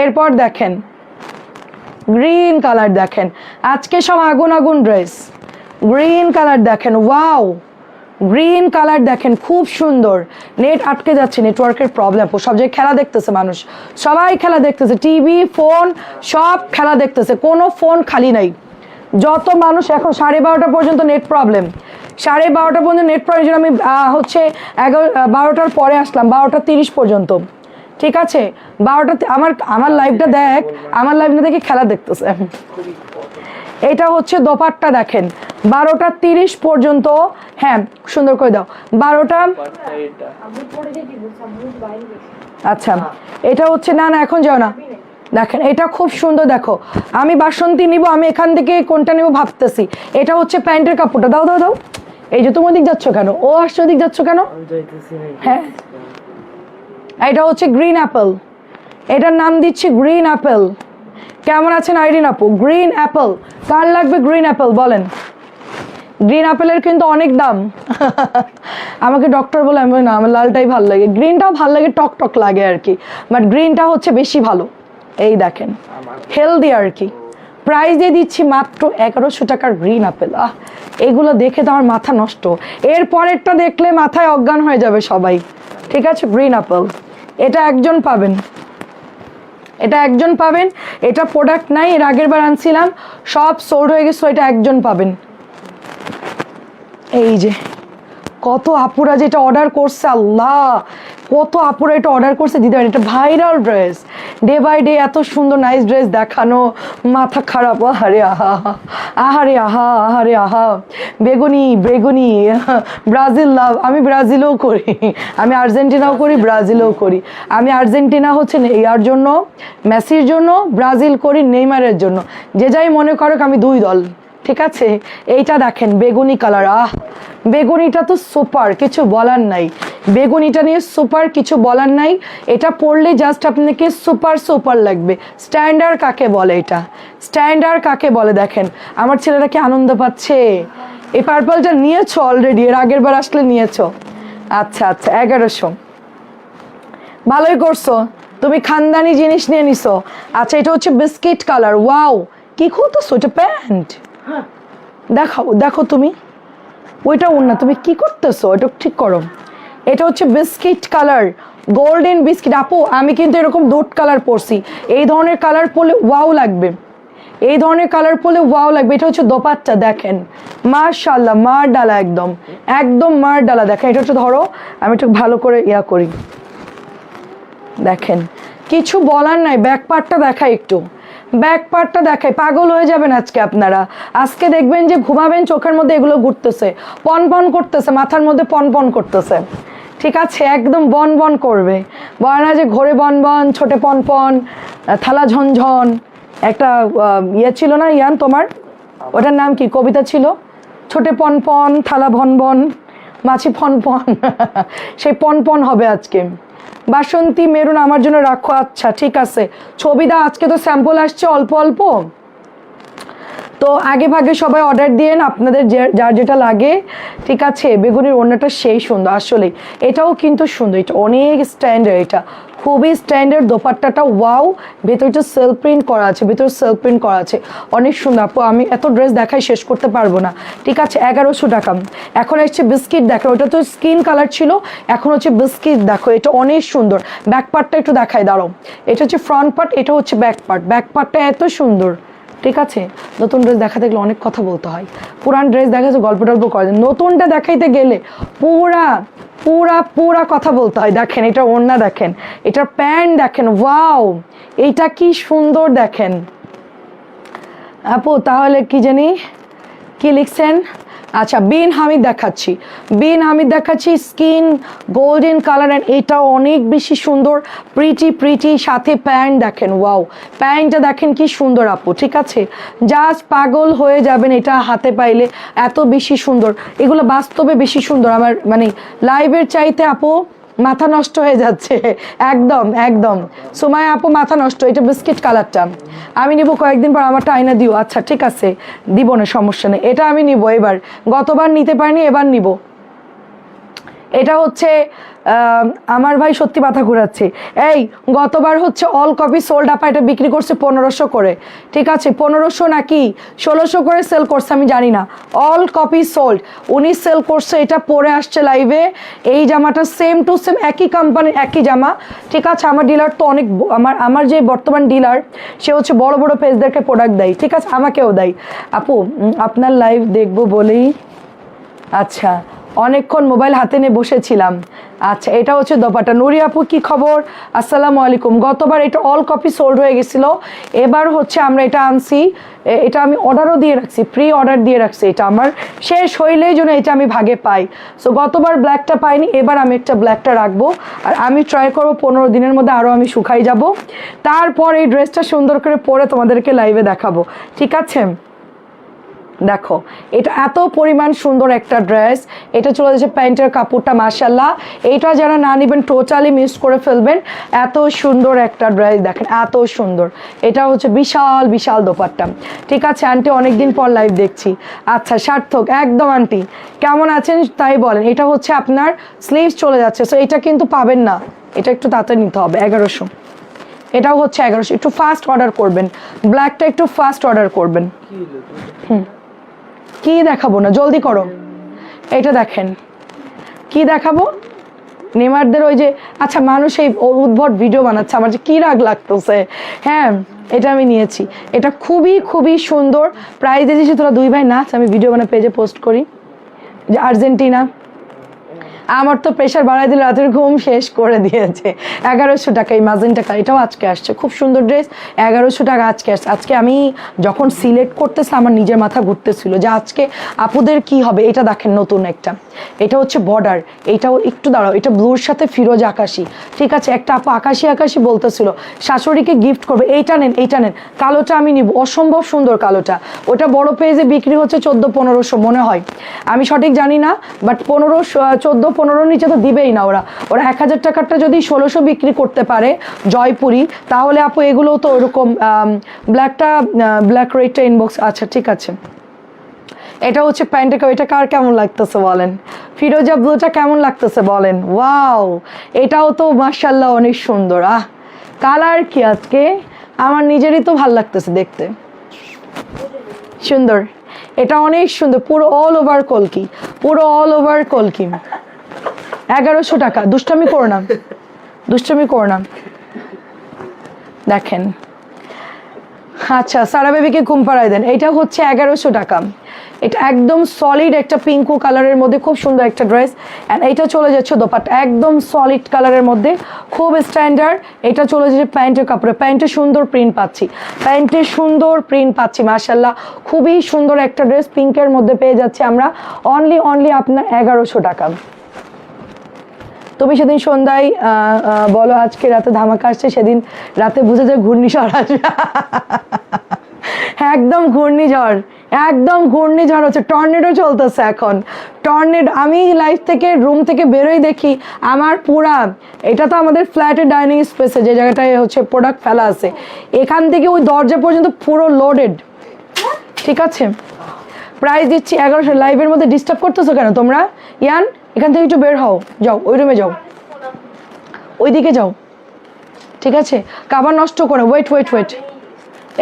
এরপর দেখেন গ্রিন কালার, দেখেন আজকে সব আগুন আগুন ড্রেস। গ্রিন কালার দেখেন, ওয়াও গ্রিন কালার দেখেন, খুব সুন্দর। নেট আটকে যাচ্ছে, নেটওয়ার্কের প্রবলেম, সব জায়গায় খেলা দেখতেছে মানুষ, সবাই খেলা দেখতেছে, টিভি ফোন সব খেলা দেখতেছে, কোনো ফোন খালি নাই। যত মানুষ এখন 12:30 পর্যন্ত নেট প্রবলেম, 12:30 পর্যন্ত নেট প্রবলেম। আমি হচ্ছে 12টার পরে আসলাম, 12:30 পর্যন্ত, ঠিক আছে? 12টাতে আমার লাইভটা দেখ, আমার লাইভ না দেখে খেলা দেখতেছে। এটা হচ্ছে দোপাট্টা দেখেন, 12:30 পর্যন্ত, হ্যাঁ সুন্দর করে দাও 12টা। আচ্ছা এটা হচ্ছে, না না এখন যাও না, দেখেন এটা খুব সুন্দর। দেখো আমি বাসন্তী নিব, আমি এখান থেকে কোনটা নিব ভাবতেছি। এটা হচ্ছে প্যান্টের কাপড়টা, দাও দাও দাও। এই যে তুমি ওদিক যাচ্ছ কেন, ও আসছে ওদিক যাচ্ছ কেন? হ্যাঁ এটা হচ্ছে গ্রিন অ্যাপেল, এটার নাম দিচ্ছি গ্রিন অ্যাপেল। কেমন আছেন আইরিন আপু? গ্রিন অ্যাপেল, কার লাগবে গ্রিন অ্যাপেল বলেন? গ্রিন অ্যাপেলের কিন্তু অনেক দাম। আমাকে ডক্টর বলে, আমি না আমার লালটাই ভালো লাগে, গ্রিনটাও ভালো লাগে, টক টক লাগে আর কি, বাট গ্রিনটা হচ্ছে বেশি ভালো। এই দেখেন হেলদি আর কি। প্রাইস দিয়ে দিচ্ছি মাত্র 1100 টাকার গ্রিন অ্যাপেল। এগুলো দেখে তো আমার মাথা নষ্ট, এর পরেরটা দেখলে মাথায় অজ্ঞান হয়ে যাবে সবাই, ঠিক আছে? গ্রিন অ্যাপেল এটা একজন পাবেন, এটা একজন পাবেন, এটা প্রোডাক্ট নাই, এর আগের বার আনছিলাম সব সোল্ড হয়ে গেছে, এটা একজন পাবেন। এই যে কত আপুরা যেটা অর্ডার করছে, আল্লাহ কত আপুরা এটা অর্ডার করছে দিদার, এটা viral dress, day by day এত সুন্দর নাইস ড্রেস দেখানো, মাথা খারাপ। আহারে আহা, আহারে আহা, আহারে আহা। বেগুনি বেগুনি, ব্রাজিল লাভ, আমি ব্রাজিলও করি, আমি আর্জেন্টিনাও করি, ব্রাজিলও করি। আমি আর্জেন্টিনা হচ্ছে ইয়ার জন্য, মেসির জন্য, ব্রাজিল করি নেইমারের জন্য, যে যাই মনে করুক আমি দুই দল, ঠিক আছে? এইটা দেখেন বেগুনি কালার, বেগুনিটা তো সুপার, কিছু বলার নাই, বেগুনিটা নিয়ে সুপার, কিছু বলার নাই। এটা পরলে জাস্ট আপনাকে সুপার সুপার লাগবে। স্ট্যান্ডার্ড কাকে বলে, এটা স্ট্যান্ডার্ড কাকে বলে দেখেন। আমার ছেলেরা কি আনন্দ পাচ্ছে? এই পার্পলটা নিয়েছো অলরেডি, এর আগের বার আসলে নিয়েছো? আচ্ছা আচ্ছা 1100, ভালোই করছো, তুমি খানদানি জিনিস নিয়ে নিছো। আচ্ছা এটা হচ্ছে বিস্কিট কালার, ওয়াও কি খুলতেছো, এটা প্যান্ট, দেখাও দেখো তুমি, ওইটা ওড়না, তুমি কি করতেছো, এটা ঠিক করো। এটা হচ্ছে বিস্কিট কালার, গোল্ডেন বিস্কিট। আপু আমি কিন্তু এরকম দুট কালার পরছি, এই ধরনের কালার পরলে ওয়াও লাগবে, এই ধরনের কালার পরলে ওয়াও লাগবে। এটা হচ্ছে দোপাট্টা দেখেন, মাশাআল্লাহ মার ডালা, একদম একদম মার ডালা। দেখেন এটা হচ্ছে, ধরো আমি একটু ভালো করে ইয়া করি, দেখেন কিছু বলার নাই। ব্যাক পার্টটা দেখাই একটু, ব্যাক পার্টটা দেখাই, পাগল হয়ে যাবেন আজকে আপনারা। আজকে দেখবেন যে ঘুমাবেন চোখের মধ্যে এগুলো ঘুরতেছে, পন পন করতেছে, মাথার মধ্যে পন পন করতেছে, ঠিক আছে? একদম বন বন করবে, বলে না যে ঘোরে বন বন, ছোটে পন পন, থালা ঝনঝন, একটা ইয়ে ছিল না ইয়ান তোমার, ওটার নাম কি, কবিতা ছিল, ছোটে পন পন, থালা ভন বন, মাছি ফন ফন। সেই পন পন হবে আজকে। বাসন্তী মেরুন আমার জন্য রাখো, আচ্ছা ঠিক আছে। ছবি দাও, আজকে তো স্যাম্পল আসছে অল্প অল্প, তো আগে ভাগে সবাই অর্ডার দিয়েন আপনাদের যার যেটা লাগে, ঠিক আছে। বেগুনির ওড়নাটা সেই সুন্দর আসলে, এটাও কিন্তু সুন্দর, এটা অনেক স্ট্যান্ডার্ড, এটা খুবই স্ট্যান্ডার্ড। দোপাট্টাটা ওয়াও, ভেতরটা সেলফ প্রিন্ট করা আছে, ভেতরে সেলফ প্রিন্ট করা আছে, অনেক সুন্দর। আপু আমি এত ড্রেস দেখাই শেষ করতে পারবো না, ঠিক আছে। 1100 টাকা। এখন হচ্ছে বিস্কিট দেখো, ওটা তো স্কিন কালার ছিল, এখন হচ্ছে বিস্কিট দেখো, এটা অনেক সুন্দর। ব্যাক পার্টটা একটু দেখাই দাঁড়ো, এটা হচ্ছে ফ্রন্ট পার্ট, এটা হচ্ছে ব্যাক পার্ট। ব্যাক পার্টটা এত সুন্দর, ঠিক আছে। নতুন ড্রেস দেখাতে গেলে অনেক কথা বলতে হয়, পুরান ড্রেস দেখাচ্ছে গল্প টল্প করে, নতুনটা দেখাইতে গেলে পুরা পুরা পুরা কথা বলতে হয়। দেখেন এটা ওড়না, দেখেন এটার প্যান্ট, দেখেন ওয়াও, এইটা কি সুন্দর দেখেন আপু। তাহলে কি জানি কি লিখছেন, আচ্ছা বিন হামিদ দেখাচ্ছি, বিন হামিদ দেখাচ্ছি, স্কিন গোল্ডেন কালার, অ্যান্ড এটা অনেক বেশি সুন্দর, প্রিটি সাথে প্যান্ট দেখেন, ওয়াও প্যান্টটা দেখেন কি সুন্দর আপু, ঠিক আছে। জাস্ট পাগল হয়ে যাবেন এটা হাতে পাইলে, এত বেশি সুন্দর। এগুলো বাস্তবে বেশি সুন্দর, আমার মানে লাইভের চাইতে আপু মাথা নষ্ট হয়ে যাচ্ছে, একদম একদম। সময় আপু মাথা নষ্ট, এটা বিস্কিট কালারটা আমি নিব কয়েকদিন পর, আমারটা আয়না দিও। আচ্ছা ঠিক আছে, দিব না, সমস্যা নেই, এটা আমি নিব এবার, গতবার নিতে পারিনি, এবার নিব। এটা হচ্ছে আমার ভাই সত্যি মাথা ঘুরাচ্ছে, এই গতবার হচ্ছে অল কপি সোল্ড আপা, এটা বিক্রি করছে 1500 করে, ঠিক আছে। 1500 নাকি 1600 করে সেল করছে আমি জানি না, অল কপি সোল্ড উনি সেল করছে। এটা পরে আসছে লাইভে, এই জামাটা সেম টু সেম একই কোম্পানির একই জামা, ঠিক আছে। আমার ডিলার তো অনেক, আমার যে বর্তমান ডিলার সে হচ্ছে বড় বড় পেজদেরকে প্রোডাক্ট দেয়, ঠিক আছে, আমাকেও দেয়। আপু আপনার লাইভ দেখবো বলেই, আচ্ছা অনেকক্ষণ মোবাইল হাতে নিয়ে বসেছিলাম। আচ্ছা এটা হচ্ছে দোপাট্টা। নুরি আপু কি খবর, আসসালামু আলাইকুম। গতবার এটা অল কপি সোল্ড হয়ে গেছিল, এবার হচ্ছে আমরা এটা আনছি, এটা আমি অর্ডারও দিয়ে রাখছি, প্রি অর্ডার দিয়ে রাখছি, এটা আমার শেষ হইলেই জন্য এটা আমি ভাগে পাই। সো গতবার ব্ল্যাকটা পাইনি, এবার আমি একটা ব্ল্যাকটা রাখবো, আর আমি ট্রাই করবো 15 দিনের মধ্যে আরও আমি শুকাই যাব, তারপর এই ড্রেসটা সুন্দর করে পরে তোমাদেরকে লাইভে দেখাবো, ঠিক আছে। দেখো এটা এত পরিমাণ সুন্দর একটা ড্রেস, এটা চলে যাচ্ছে প্যান্টের কাপড়টা মাশাআল্লাহ, এইটা যারা না নেবেন টোটালি মিস করে ফেলবেন, এত সুন্দর একটা ড্রেস দেখেন, এত সুন্দর। এটা হচ্ছে বিশাল বিশাল দোপাট্টা, ঠিক আছে। আন্টি অনেকদিন পর লাইভ দেখছি, আচ্ছা সার্থক একদম। আন্টি কেমন আছেন তাই বলেন। এটা হচ্ছে আপনার স্লিভস চলে যাচ্ছে, সো এটা কিন্তু পাবেন না, এটা একটু তাড়াতাড়ি নিতে হবে। 1100, এটাও হচ্ছে 1100, একটু ফাস্ট অর্ডার করবেন, ব্ল্যাকটা একটু ফাস্ট অর্ডার করবেন। কি দেখাবো না, জলদি করো। এটা দেখেন কি দেখাবো, নেমারদের ওই যে, আচ্ছা মানুষ এই উদ্ভট ভিডিও বানাচ্ছে, আমার যে কি রাগ লাগতেছে। হ্যাঁ এটা আমি নিয়েছি, এটা খুবই খুবই সুন্দর, প্রাইস দিয়েছি। তোরা দুই ভাই নাচ, আমি ভিডিও বানা পেজে পোস্ট করি। যে আর্জেন্টিনা, আমার তো প্রেশার বাড়াই দিলে, রাতের ঘুম শেষ করে দিয়েছে। 1100 টাকা এই মাজেন্টা কালার, এটাও আজকে আসছে, খুব সুন্দর ড্রেস, 1100 টাকা আজকে আসছে। আজকে আমি যখন সিলেক্ট করতেছি আমার নিজের মাথা ঘুরতেছিল যে আজকে আপুদের কি হবে। এটা দেখেন নতুন একটা, এটা হচ্ছে বর্ডার, এটাও একটু দাঁড়াও, এটা ব্লুর সাথে ফিরোজ আকাশি, ঠিক আছে। একটা আপু আকাশি আকাশি বলতেছিল শাশুড়িকে গিফট করবে, এইটা নেন এইটা নেন, কালোটা আমি নিব, অসম্ভব সুন্দর কালোটা। ওটা বড় পেজে বিক্রি হচ্ছে 1400-1500 মনে হয়, আমি সঠিক জানি না, বাট 14-15 নিচে তো দিবেই না ওরা। 1000 টাকারটা যদি 1600 বিক্রি করতে পারে জয়পুরি, তাহলে আপু এগুলোও তো ওরকম। ব্ল্যাকটা, ব্ল্যাক রেডটা ইনবক্স, আচ্ছা ঠিক আছে। এটা হচ্ছে প্যান্টটা, এটা কার কেমন লাগতেছে বলেন, ফিরোজা ব্লুটা কেমন লাগতেছে বলেন। ওয়াও এটাও তো মাশাআল্লাহ অনেক সুন্দর, কালার কি আজকে আমার নিজেরই তো ভাল লাগতেছে দেখতে, সুন্দর। এটা অনেক সুন্দর, পুরো অল ওভার কলকি, পুরো অল ওভার কলকি। 1100 টাকা, দুষ্টামি করো না, দুষ্টামি করো না। দেখেন আচ্ছা সারা বেবিকে ঘুম পাড়ায় দেন, এটা হচ্ছে 1100 টাকা। এটা একদম সলিড একটা পিঙ্কু কালারের মধ্যে খুব সুন্দর একটা ড্রেস, অ্যান্ড এটা চলে যাচ্ছে দোপাট্টা একদম সলিড কালারের মধ্যে, খুব স্ট্যান্ডার্ড। এটা চলে যাচ্ছে প্যান্টের কাপড়ে, প্যান্টে সুন্দর প্রিন্ট পাচ্ছি, প্যান্টে সুন্দর প্রিন্ট পাচ্ছি মাশাআল্লাহ, খুবই সুন্দর একটা ড্রেস পিঙ্কের মধ্যে পেয়ে যাচ্ছি আমরা অনলি আপনার 1100 টাকা। তুমি সেদিন সন্ধ্যায় বলো আজকে রাতে ধামাকা আসছে, সেদিন রাতে বুঝে যায় ঘূর্ণিঝড় আসবে। একদম ঘূর্ণিঝড়, একদম ঘূর্ণিঝড় হচ্ছে, টর্নেডো চলতেছে এখন, টর্নেডো। আমি লাইফ থেকে রুম থেকে বেরোই দেখি আমার পুরা, এটা তো আমাদের ফ্ল্যাটের ডাইনিং স্পেসে যে জায়গাটায় হচ্ছে প্রোডাক্ট ফেলা আছে, এখান থেকে ওই দরজা পর্যন্ত পুরো লোডেড, ঠিক আছে, প্রাইস দিচ্ছি 1100। লাইভের মধ্যে ডিস্টার্ব করতেছো কেন তোমরা? ইয়ান এখান থেকে একটু বের হও, যাও ওই রুমে যাও, ওইদিকে যাও। ঠিক আছে, কাবার নষ্ট করে। ওয়েট ওয়েট ওয়েট,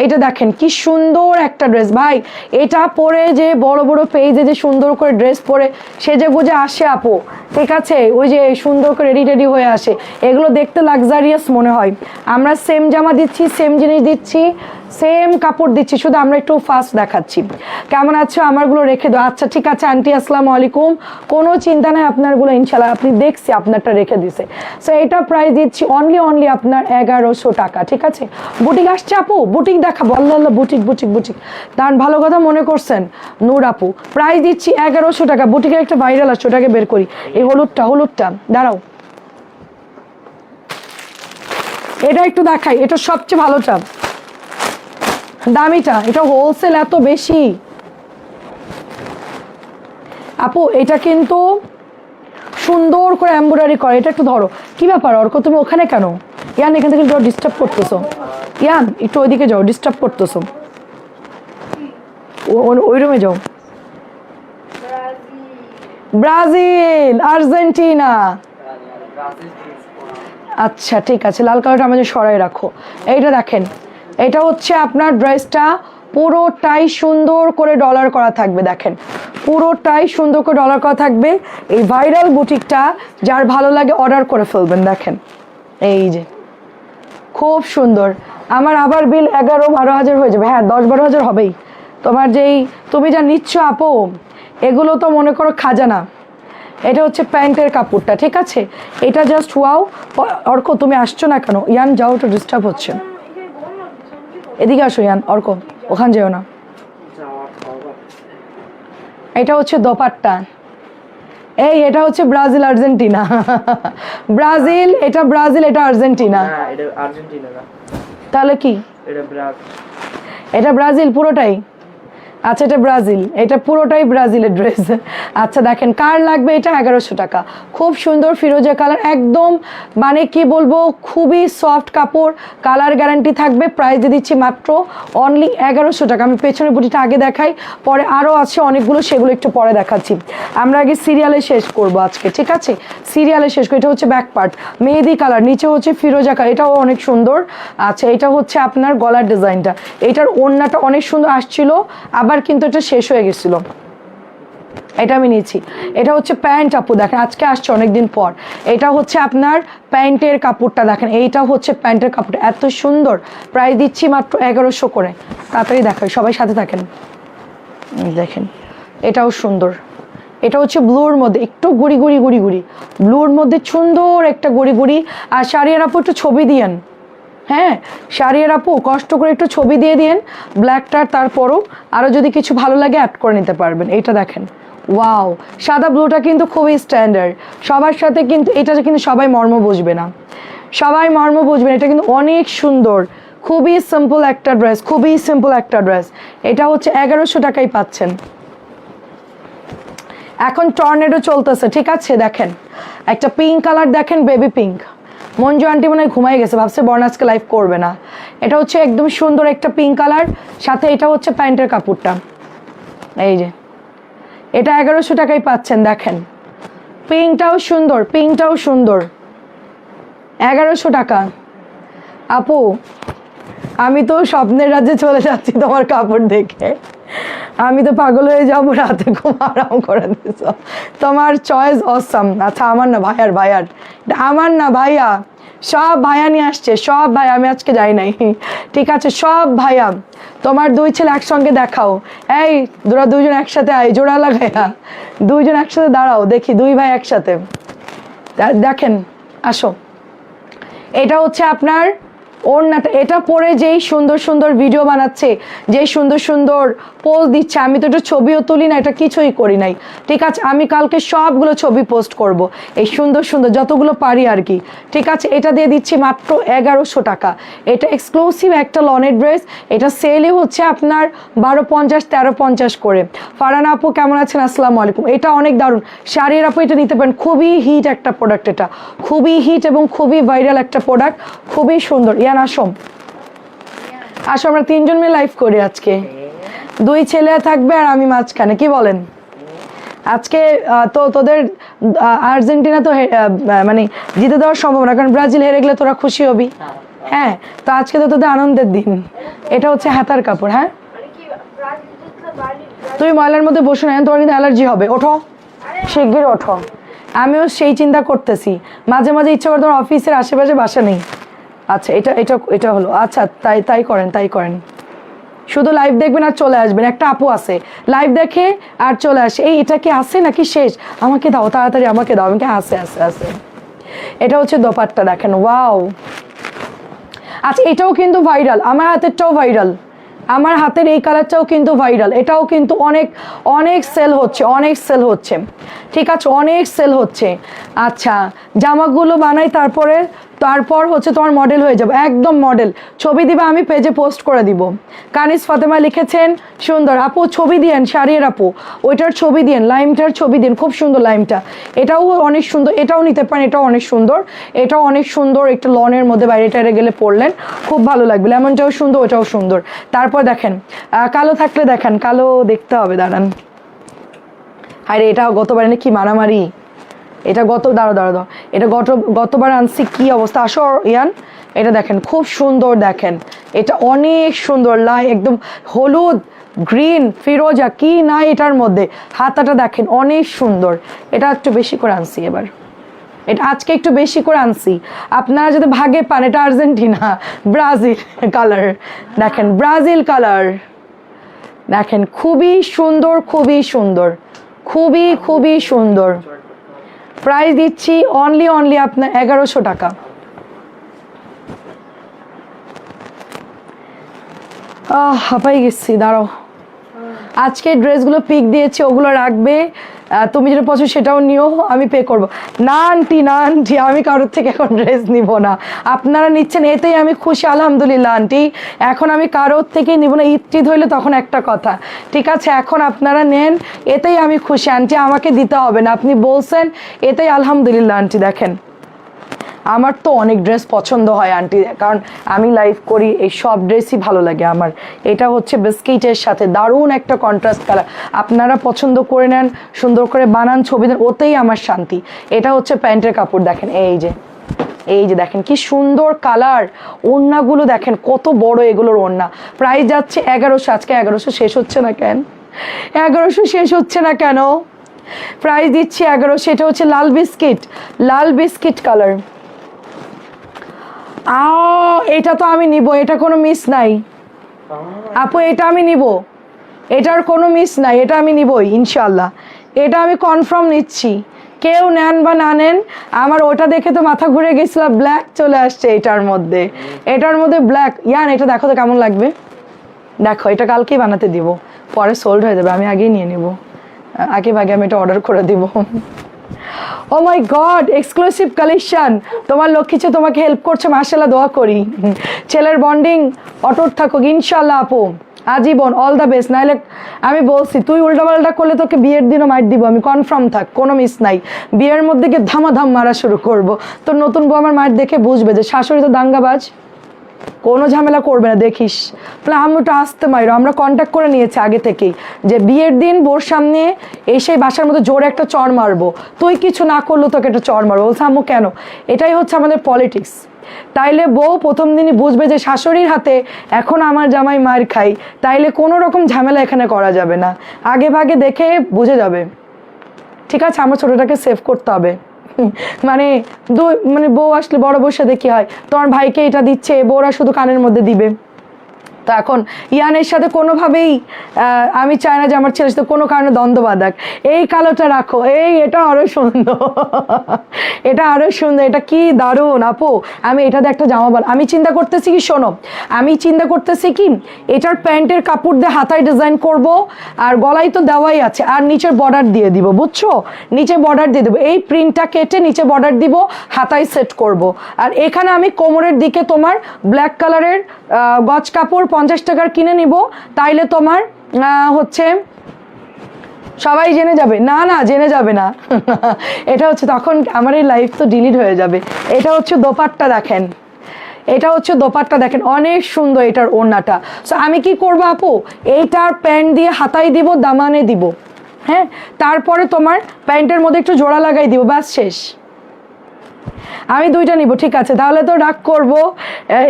এইটা দেখেন কি সুন্দর একটা ড্রেস ভাই। এটা পরে যে বড় বড় পেজে যে সুন্দর করে ড্রেস পরে সেজে গুজে আসে আপু, ঠিক আছে, ওই যে সুন্দর করে রেডি টেডি হয়ে আসে, এগুলো দেখতে লাক্সারিয়াস মনে হয়। আমরা সেম জামা দিচ্ছি, সেম জিনিস দিচ্ছি, সেম কাপড় দিচ্ছি, শুধু আমরা একটু ফাস্ট দেখাচ্ছি। কেমন আছো? আমারগুলো রেখে দাও। আচ্ছা ঠিক আছে আন্টি, আসসালামু আলাইকুম। কোনো চিন্তা নাই, আপনারগুলো ইনশাল্লাহ আপনি দেখছি আপনারটা রেখে দিছে। সো এটা প্রাইস দিচ্ছি অনলি আপনার 1100 টাকা। ঠিক আছে, বুটিক আসছে আপু, বুটিক দেখাবো। আল্লাহ আল্লাহ, বুটিক বুটিক বুটিক, দাঁড়ান, ভালো কথা মনে করছেন নূর আপু। প্রাইস দিচ্ছি 1100 টাকা। বুটিকের একটা ভাইরাল আসছে, ওটাকে বের করি। এই হলুদটা দাঁড়াও, এটা একটু দেখাই, এটা সবচেয়ে ভালোটা, দামিটা, এটা হোলসেল এত বেশি আপু। এটা কিন্তু সুন্দর করে এমব্রয়ডারি করে। এটা একটু ধরো, কি ব্যাপার অর্ক, তুমি ওখানে কেন? ইয়ান এখান থেকে ডিস্টার্ব করতেছো, ইয়ান একটু ওইদিকে যাও, ডিস্টার্ব করতেছো, ওই রুমে যাও। ব্রাজিল, আর্জেন্টিনা, আচ্ছা ঠিক আছে, লাল কালারটা আমাদের সরাই রাখো। এইটা দেখেন, এটা হচ্ছে আপনার ড্রেসটা পুরোটাই সুন্দর করে ডলার করা থাকবে। দেখেন পুরোটাই সুন্দর করে ডলার করা থাকবে। এই ভাইরাল বুটিকটা যার ভালো লাগে অর্ডার করে ফেলবেন। দেখেন এই যে খুব সুন্দর। আমার আবার বিল 11-12 হাজার হয়ে যাবে। হ্যাঁ 10-12 হাজার হবেই। তোমার যেই তুমি যা নিচ্ছ আপু, এগুলো তো মনে করো খাজানা। এটা হচ্ছে প্যান্টের কাপড়টা, ঠিক আছে, এটা জাস্ট ওয়াও। অর্ক তুমি আসছো না কেন? ইয়ান যাও, একটু ডিস্টার্ব হচ্ছে, এদিকে আসো ইয়ান। অর্ক ওখান যেও না। এটা হচ্ছে দোপাট্টা। এই এটা হচ্ছে ব্রাজিল আর্জেন্টিনা। ব্রাজিল, এটা ব্রাজিল, এটা আর্জেন্টিনা। তাহলে কি? এটা ব্রাজিল পুরোটাই। আচ্ছা এটা ব্রাজিল, এটা পুরোটাই ব্রাজিলের ড্রেস। আচ্ছা দেখেন, কার লাগবে এটা? 1100 টাকা। খুব সুন্দর ফিরোজা কালার, একদম মানে কি বলবো, খুবই সফট কাপড়, কালার গ্যারান্টি থাকবে। প্রাইস দিয়ে দিচ্ছি মাত্র অনলি 1100 টাকা। আমি পেছনের বুটিটা আগে দেখাই, পরে আরও আছে অনেকগুলো, সেগুলো একটু পরে দেখাচ্ছি। আমরা আগে সিরিয়ালে শেষ করব আজকে, ঠিক আছে, সিরিয়ালে শেষ করি। এটা হচ্ছে ব্যাক পার্ট, মেহেদি কালার, নিচে হচ্ছে ফিরোজা কালার, এটাও অনেক সুন্দর। আচ্ছা এটা হচ্ছে আপনার গলার ডিজাইনটা, এটার ওড়নাটা অনেক সুন্দর আসছিল, আবার কিন্তু এটা শেষ হয়ে গেছিল, এটা আমি নিয়েছি। এটা হচ্ছে প্যান্ট আপু, দেখেন আজকে আসছে অনেকদিন পর। এটা হচ্ছে আপনার প্যান্টের কাপড়টা, দেখেন এইটা হচ্ছে প্যান্টের কাপড়টা, এত সুন্দর। প্রাইস দিচ্ছি মাত্র 1100 করে। তাড়াতাড়ি দেখাই, সবাই সাথে থাকেন। দেখেন এটাও সুন্দর, এটা হচ্ছে ব্লুর মধ্যে একটু গুড়ি গুড়ি গুড়ি গুড়ি, ব্লুর মধ্যে সুন্দর একটা গুড়ি গুড়ি। আর শাড়ির আপু একটু ছবি দিয়েন, হ্যাঁ শাড়ির আপু কষ্ট করে একটু ছবি দিয়ে দিন ব্ল্যাকটার, তারপরও আরও যদি কিছু ভালো লাগে অ্যাড করে নিতে পারবেন। এইটা দেখেন, ওয়াও, সাদা ব্লুটা কিন্তু খুবই স্ট্যান্ডার্ড সবার সাথে, কিন্তু এটা কিন্তু সবাই মর্ম বুঝবে না, সবাই মর্ম বুঝবে না। এটা কিন্তু অনেক সুন্দর, খুবই সিম্পল একটা ড্রেস, খুবই সিম্পল একটা ড্রেস। এটা হচ্ছে 1100 টাকায় পাচ্ছেন। এখন টর্নেডো চলতেছে, ঠিক আছে, দেখেন একটা পিঙ্ক কালার, দেখেন বেবি পিঙ্ক। মঞ্জু আন্টি মনে হয় ঘুমাই গেছে, ভাবছে বর্ণাজকে লাইভ করবে না। এটা হচ্ছে একদম সুন্দর একটা পিঙ্ক কালার, সাথে এটা হচ্ছে প্যান্টের কাপড়টা, এই যে এটা 1100 টাকায় পাচ্ছেন। দেখেন পিঙ্কটাও সুন্দর, পিঙ্কটাও সুন্দর, 1100 টাকা। আপু আমি তো স্বপ্নের রাজ্যে চলে যাচ্ছি তোমার কাপড় দেখে, আমি তো পাগল হয়ে যাবো, রাতে খুব আরাম করে দিস, তোমার চয়েস অসাম। আচ্ছা আমার না ভাইয়ার, ভাইয়ার আমার না ভাইয়া, সব ভাইয়া নিয়ে আসছে, সব ভাই, আমি আজকে যাই নাই, ঠিক আছে, সব ভাইয়া। তোমার দুই ছেলে একসঙ্গে দেখাও, এই তোরা দুইজন একসাথে আয়, জোড়া লাগাইয়া দুইজন একসাথে দাঁড়াও, দেখি দুই ভাই একসাথে। দেখেন আসো, এটা হচ্ছে আপনার ওড়নাটা, এটা পরে যেই সুন্দর সুন্দর ভিডিও বানাচ্ছে, যেই সুন্দর সুন্দর পোজ দিচ্ছে, আমি তো এটা ছবিও তুলি না, এটা কিছুই করি নাই, ঠিক আছে, আমি কালকে সবগুলো ছবি পোস্ট করব, এই সুন্দর সুন্দর যতগুলো পারি আর কি, ঠিক আছে। এটা দিয়ে দিচ্ছি মাত্র 1100 টাকা। এটা এক্সক্লুসিভ একটা লনের ড্রেস, এটা সেলই হচ্ছে আপনার 1250 1350 করে। ফারহানা আপু কেমন আছেন? আসসালামু আলাইকুম। এটা অনেক দারুণ শাড়ির আপু, এটা নিতে পারেন, খুবই হিট একটা প্রোডাক্ট, এটা খুবই হিট এবং খুবই ভাইরাল একটা প্রোডাক্ট, খুবই সুন্দর। ইয়ান আসো, আসো আমরা তিনজন মিলে লাইভ করি আজকে, দুই ছেলে থাকবে আর আমি মাঝখানে, কি বলেন? আজকে তো তোদের আর্জেন্টিনা তো মানে জিতে দেওয়ার সম্ভাবনা, কারণ ব্রাজিল হেরে গেলে তোরা খুশি হবি। হ্যাঁ, তো আজকে তো তোদের আনন্দের দিন। এটা হচ্ছে হাতার কাপড়। হ্যাঁ, তুমি ময়লার মধ্যে বসে না, তোমার কিন্তু অ্যালার্জি হবে। ওঠো, শিগগির ওঠো। আমিও সেই চিন্তা করতেছি, মাঝে মাঝে ইচ্ছা করে তোমার অফিসের আশেপাশে বাসা নেই। আচ্ছা, এটা এটা এটা হলো। আচ্ছা, তাই তাই করেন, তাই করেন। শুধু লাইভ দেখবেন আর চলে আসবেন। একটা আপু আছে লাইভ দেখে আর চলে আসে, এই এটা কি আছে নাকি শেষ, আমাকে দাও তাড়াতাড়ি, আমাকে দাও। আমাকে আসে আসে আসে। এটা হচ্ছে দোপাট্টা, দেখেন ওয়াও। আচ্ছা, এটাও কিন্তু ভাইরাল, আমার হাতেরটাও ভাইরাল, আমার হাতের এই কালারটাও কিন্তু ভাইরাল। এটাও কিন্তু অনেক অনেক সেল হচ্ছে, অনেক সেল হচ্ছে। ঠিক আছে, অনেক সেল হচ্ছে। আচ্ছা, জামাগুলো বানাই, তারপর হচ্ছে তোমার মডেল হয়ে যাবে, একদম মডেল। ছবি দিবা, আমি পেজে পোস্ট করে দিব। কানিস ফাতেমা লিখেছেন সুন্দর। আপু ছবি দিয়েন, শাড়ির আপু ওইটার ছবি দিয়েন, লাইমটার ছবি দিন, খুব সুন্দর লাইমটা। এটাও অনেক সুন্দর, এটাও নিতে পারেন, এটাও অনেক সুন্দর, এটাও অনেক সুন্দর। একটা লনের মধ্যে বাইরে টাইরে গেলে পরলেন খুব ভালো লাগবে। লেমনটাও সুন্দর, ওটাও সুন্দর। তারপর দেখেন কালো থাকলে দেখান, কালো দেখতে হবে, দাঁড়ান। আরে এটা গতবারে কি মারামারি, এটা দাঁড়ো, এটা গতবার আনছি, কি অবস্থা। আসো ইয়ান, এটা দেখেন খুব সুন্দর, দেখেন এটা অনেক সুন্দর, একদম হলুদ গ্রিন ফিরোজা কি না এটার মধ্যে। হাতাটা দেখেন অনেক সুন্দর। এটা একটু বেশি করে আনছি এবার, এটা আজকে একটু বেশি করে আনছি। আপনারা যদি ভাগে পান, এটা আর্জেন্টিনা ব্রাজিল কালার, দেখেন ব্রাজিল কালার, দেখেন খুবই সুন্দর, খুবই সুন্দর, খুবই খুবই সুন্দর। প্রাইস দিচ্ছি অনলি আপনার 1100 টাকা। হাঁপাই গেছি, দাঁড়াও। আজকে ড্রেসগুলো পিক দিয়েছি, ওগুলো রাখবে, তুমি যেটা পছন্দ সেটাও নিও, আমি পে করব। না আন্টি, না আন্টি, আমি কারোর থেকে এখন ড্রেস নিব না, আপনারা নিচ্ছেন এতেই আমি খুশি, আলহামদুলিল্লাহ আন্টি। এখন আমি কারোর থেকেই নিব না, ঈদ হইলে তখন একটা কথা, ঠিক আছে? এখন আপনারা নেন, এতেই আমি খুশি আন্টি, আমাকে দিতে হবে না, আপনি বলছেন, এতেই আলহামদুলিল্লাহ আন্টি। দেখেন আমার তো অনেক ড্রেস পছন্দ হয় আন্টি, কারণ আমি লাইভ করি, এই সব ড্রেসই ভালো লাগে আমার। এটা হচ্ছে বিস্কিটের সাথে দারুণ একটা কন্ট্রাস্ট কালার, আপনারা পছন্দ করে নেন, সুন্দর করে বানান, ছবি দেন, ওতেই আমার শান্তি। এটা হচ্ছে প্যান্টের কাপড়, দেখেন এই যে দেখেন কি সুন্দর কালার। ওড়নাগুলো দেখেন কত বড় এগুলোর ওড়না। প্রাইস যাচ্ছে 1100। আজকে 1100 শেষ হচ্ছে না কেন? 1100 শেষ হচ্ছে না কেন? প্রাইস দিচ্ছি 1100। এটা হচ্ছে লাল বিস্কিট কালার। এটা তো আমি নিব, এটা কোনো মিস নাই আপু, এটা আমি নিব, এটার কোনো মিস নাই, এটা আমি নিবই ইনশাল্লাহ, এটা আমি কনফার্ম নিচ্ছি। কেউ নেন বা না নেন, আমার ওটা দেখে তো মাথা ঘুরে গেছিল, ব্ল্যাক চলে আসছে এটার মধ্যে ব্ল্যাক। ইয়ান এটা দেখো তো কেমন লাগবে, দেখো এটা কালকেই বানাতে দিব, পরে সোল্ড হয়ে যাবে, আমি আগেই নিয়ে নেব, আগে ভাগে আমি এটা অর্ডার করে দিব। ও মাই গড, এক্সক্লুসিভ কালেকশন। তোমার লক্ষ্মী যে তোমাকে হেল্প করছে, মাশাআল্লাহ, দোয়া করি ছেলের বন্ডিং অটুট থাকুক ইনশাআল্লাহ আপু, আজীবন, অল দ্য বেস্ট। নাহলে আমি বলছি তুই উল্টাপাল্টা করলে তোকে বিয়ের দিনও মার দিব আমি, কনফার্ম থাক, কোনো মিস নাই। বিয়ের মধ্যে গিয়ে ধামাধাম মারা শুরু করব, তোর নতুন বউ আমার মার দেখে বুঝবে যে শাশুড়ি তো দাঙ্গাবাজ, কোনো ঝামেলা করবে না, দেখিস। আমি ওটা আসতে মাইরো, আমরা কন্ট্যাক্ট করে নিয়েছি আগে থেকেই যে বিয়ের দিন বোর সামনে এসে বাসার মধ্যে জোরে একটা চড় মারবো, তুই কিছু না করলেও তোকে একটা চড় মারবো। বলছে আম্মু কেন? এটাই হচ্ছে আমাদের পলিটিক্স। তাইলে বউ প্রথম দিনই বুঝবে যে শাশুড়ির হাতে এখন আমার জামাই মার খাই, তাইলে কোনো রকম ঝামেলা এখানে করা যাবে না, আগে ভাগে দেখে বুঝে যাবে, ঠিক আছে? আমার ছোটটাকে সেভ করতে হবে। মানে বউ আসলে বড় বউর সাথে কি হয়, তোমার ভাইকে এটা দিচ্ছে, বউরা শুধু কানের মধ্যে দিবে। তো এখন ইয়ানের সাথে কোনোভাবেই আমি চাই না যে আমার ছেলের সাথে কোনো কারণে দ্বন্দ্ব বাঁধাক। এই কালোটা রাখো, এটা আরো সুন্দর, এটা আরো সুন্দর, এটা কি দারুণ আপু। আমি এটাতে একটা জামা আমি চিন্তা করতেছি কি, শোনো, আমি চিন্তা করতেছি কি এটার প্যান্টের কাপড় দিয়ে হাতায় ডিজাইন করব, আর গলায় তো দেওয়াই আছে, আর নিচের বর্ডার দিয়ে দিব, বুঝছো? নিচে বর্ডার দিয়ে দেবো, এই প্রিন্টটা কেটে নিচে বর্ডার দিব, হাতায় সেট করব। আর এখানে আমি কোমরের দিকে তোমার ব্ল্যাক কালারের গজ কাপড় 50 টাকার কিনে নিব, তাইলে তোমার হচ্ছে সবাই জেনে যাবে। না জেনে যাবে না এটা হচ্ছে তখন আমার এই লাইফ তো ডিলিট হয়ে যাবে। এটা হচ্ছে দোপাট্টা, দেখেন এটা হচ্ছে দোপাট্টা দেখেন অনেক সুন্দর এটার ওড়নাটা। সো আমি কি করবো আপু, এইটার প্যান্ট দিয়ে হাতায় দিব, দামানে দিব, হ্যাঁ, তারপরে তোমার প্যান্টের মধ্যে একটু জোড়া লাগাই দিব, ব্যাস শেষ। আমি দুইটা নিব, ঠিক আছে, তাহলে তো রাগ করবো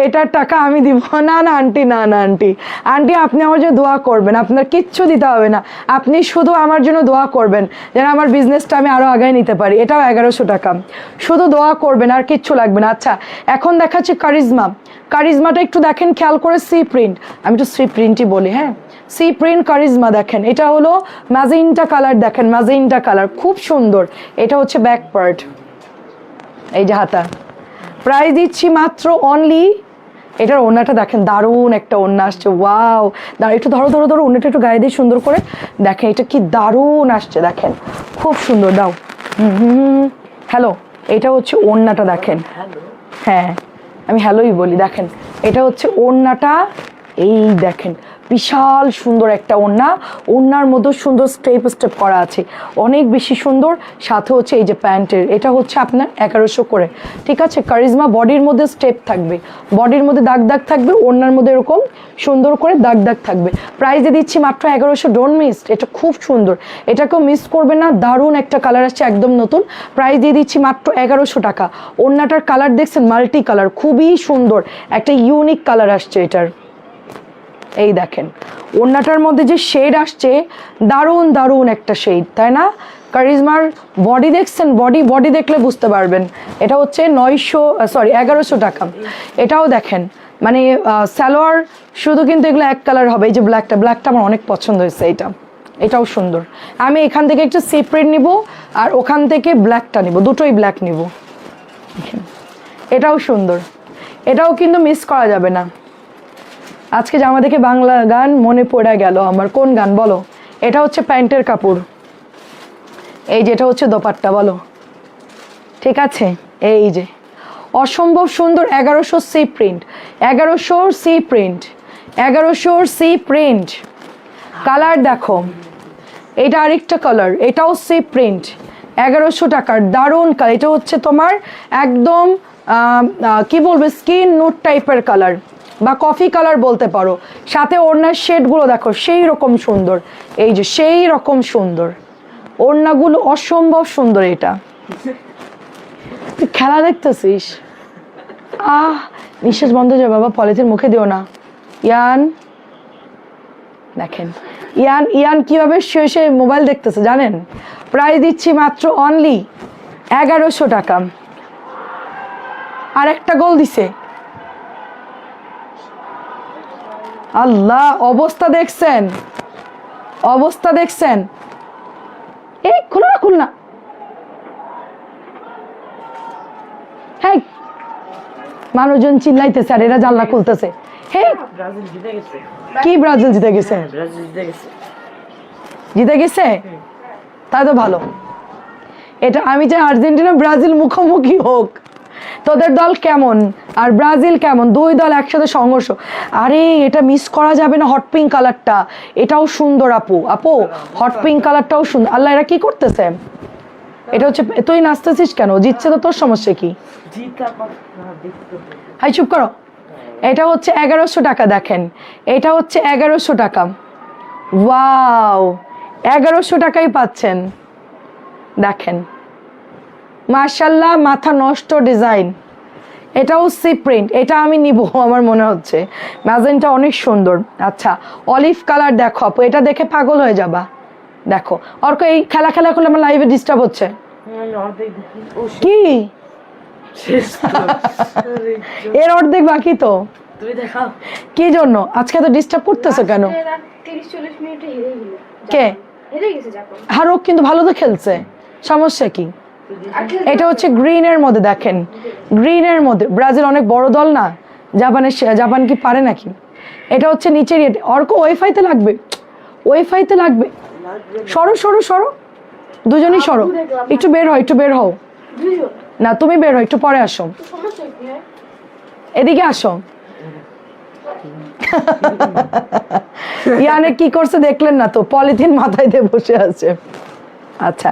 এটার টাকা আমি দিব না। না আন্টি, না না আন্টি, আন্টি আপনি আমার জন্য দোয়া করবেন, আপনার কিচ্ছু দিতে হবে না, আপনি শুধু আমার জন্য দোয়া করবেন যেন আমার বিজনেসটা আমি আরও আগায় নিতে পারি। এটাও 1100 টাকা, শুধু দোয়া করবেন, আর কিচ্ছু লাগবে না। আচ্ছা এখন দেখাচ্ছি কারিজমা। কারিজমাটা একটু দেখেন খেয়াল করে, সি প্রিন্ট, আমি একটু সি প্রিন্টই বলি, হ্যাঁ, সি প্রিন্ট কারিজমা দেখেন, এটা হলো ম্যাজেন্টা কালার, দেখেন ম্যাজেন্টা কালার, খুব সুন্দর। এটা হচ্ছে ব্যাক পার্ট, এই যে হাতা। প্রাইস দিচ্ছি মাত্র অনলি, এটার ওড়নাটা দেখেন দারুণ একটা ওড়না আসছে, ওয়াও, একটু ধরো ধরো ধরো, ওড়নাটা একটু গায়ে দিয়ে সুন্দর করে দেখেন, এটা কি দারুণ আসছে দেখেন, খুব সুন্দর। দাও, হ্যালো, এটা হচ্ছে ওড়নাটা দেখেন, হ্যাঁ আমি হ্যালোই বলি। দেখেন এটা হচ্ছে ওড়নাটা, এই দেখেন বিশাল সুন্দর একটা ওড়না, ওড়নার মধ্যে সুন্দর স্টেপ স্টেপ করা আছে, অনেক বেশি সুন্দর। সাথে হচ্ছে এই যে প্যান্টের, এটা হচ্ছে আপনার 1100 করে, ঠিক আছে। কারিজমা বডির মধ্যে স্টেপ থাকবে, বডির মধ্যে দাগ দাগ থাকবে, ওড়নার মধ্যে এরকম সুন্দর করে দাগ দাগ থাকবে। প্রাইসে দিচ্ছি মাত্র 1100, ডোন্ট মিস, এটা খুব সুন্দর, এটাকেও মিস করবে না, দারুণ একটা কালার আসছে একদম নতুন। প্রাইস দিয়ে দিচ্ছি মাত্র 1100 টাকা। ওড়নাটার কালার দেখছেন, মাল্টি কালার, খুবই সুন্দর একটা ইউনিক কালার আসছে এটার, এই দেখেন ওড়নাটার মধ্যে যে শেড আসছে, দারুণ দারুণ একটা শেড, তাই না? কারিজমার বডি দেখছেন, বডি দেখলে বুঝতে পারবেন। এটা হচ্ছে 1100 টাকা। এটাও দেখেন মানে সালোয়ার শুধু, কিন্তু এগুলো এক কালার হবে, এই যে ব্ল্যাকটা আমার অনেক পছন্দ হয়েছে, এটাও সুন্দর। আমি এখান থেকে একটু সি প্রিন্ট নিব, আর ওখান থেকে ব্ল্যাকটা নিব, দুটোই ব্ল্যাক নিব। এটাও সুন্দর, এটাও কিন্তু মিস করা যাবে না। আজকে জামা দেখে বাংলা গান মনে পড়ে গেল আমার, কোন গান বলো? এটা হচ্ছে প্যান্টের কাপড়, এই যে এটা হচ্ছে দোপাট্টা, বলো, ঠিক আছে। এই যে অসম্ভব সুন্দর 1100 C print, 1100 C print, 1100 C print. Colour দেখো, এটা আরেকটা কালার, এটাও সি প্রিন্ট, 1100 টাকার দারুণ কালার। এটা হচ্ছে তোমার একদম কি বলবে, স্কিন নুট টাইপের কালার বা কফি কালার বলতে পারো। সাথে ওড়নার শেডগুলো দেখো সেই রকম সুন্দর, এই যে সেই রকম সুন্দর ওড়নাগুলো, অসম্ভব সুন্দর। এটা তুই খেলা দেখতেছিস? নিঃশ্বাস বন্ধ হয়ে যাবে বাবা, পলিথিন মুখে দিও না। ইয়ান দেখেন, ইয়ান কিভাবে শুয়ে মোবাইল দেখতেছে জানেন? প্রাইস দিচ্ছি মাত্র অনলি 1100 টাকা। আর একটা গোল দিছে, আল্লাহ, অবস্থা দেখছেন, অবস্থা দেখছেন? এই খুলো না, হ্যাঁ মানুষজন চিল্লাইতেছে আর এরা জানলা খুলতেছে। কি ব্রাজিল জিতে গেছে? জিতে গেছে, তাই তো ভালো। এটা আমি চাই আর্জেন্টিনা ব্রাজিল মুখোমুখি হোক, তোদের দল কেমন আর ব্রাজিল কেমন, দুই দল একসাথে সংঘর্ষ। আরে এটা মিস করা যাবে না, হট পিঙ্ক কালারটা, এটাও সুন্দর আপু, হট পিঙ্ক কালারটাও সুন্দর। আল্লাহ, এরা কি করতেছে? এটা হচ্ছে, তুই নাচতেছিস কেন? জিতছে তো, তোর সমস্যা কি? হাই চুপ করো। এটা হচ্ছে 1100 টাকা, দেখেন এটা হচ্ছে 1100 টাকা। ওয়াও, 1100 টাকাই পাচ্ছেন, দেখেন মাশাআল্লাহ, মাথা নষ্ট ডিজাইন। এটাও সি প্রিন্ট, এটা আমি নিব আমার মনে হচ্ছে, ম্যাজেন্টা অনেক সুন্দর। আচ্ছা অলিভ কালার দেখো আপু, এটা দেখে পাগল হয়ে যাবা। দেখো অর্ক, এই খেলা করলে আমার লাইভে ডিস্টার্ব হচ্ছে। কি এর অর্ধেক বাকি তো, কি জন্য আজকে তো ডিস্টার্ব করতেছো কেন? কে হারুক, কিন্তু ভালো তো খেলছে, সমস্যা কি? এটা হচ্ছে গ্রিনের মধ্যে, দেখেন গ্রিনের মধ্যে, ব্রাজিল অনেক বড় দল না, জাপান কি পারে নাকি? এটা হচ্ছে নিচের, অর্ক ওয়াইফাইতে লাগবে, ওয়াইফাইতে লাগবে, সরো দুজনই সরো, একটু বের হও, না তুমি বের হও, একটু পরে আসো, এদিকে আসো। ইয়ানে কি করছে দেখলেন না তো, পলিথিন মাথায় দিয়ে বসে আছে। আচ্ছা,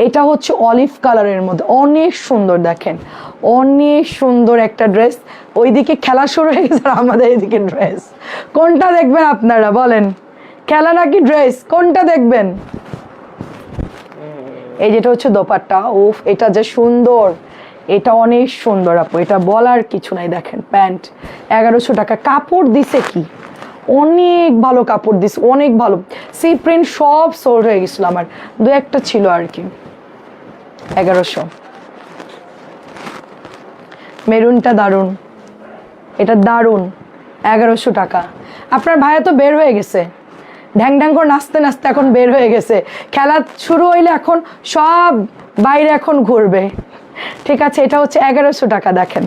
এটা হচ্ছে অলিভ কালারের মধ্যে, অনেক সুন্দর দেখেন, অনেক সুন্দর একটা ড্রেস। ওইদিকে খেলা শুরু হয়ে গেছে আর আমাদের এদিকে ড্রেস। কোনটা দেখবেন আপনারা বলেন, খেলা নাকি ড্রেস, কোনটা দেখবেন? এই যেটা হচ্ছে দোপাট্টা, উফ এটা যে সুন্দর, এটা অনেক সুন্দর আপু, এটা বলার কিছু নাই। দেখেন প্যান্ট 1100 টাকা, কাপড় দিছে কি অনেক ভালো কাপড় দিছে, অনেক ভালো। সি প্রিন্ট সব সোল্ড হয়ে গেছিল, আমার দু একটা ছিল আর কি। 1100। মেরুনটা দারুন, এটা দারুন, 1100 টাকা। আপনার ভাইয়া তো বের হয়ে গেছে, ঢ্যাং ঢ্যাং করে নাচতে নাচতে এখন বের হয়ে গেছে। খেলা শুরু হইলে এখন সব বাইরে এখন ঘুরবে। ঠিক আছে, এটা হচ্ছে 1100 টাকা। দেখেন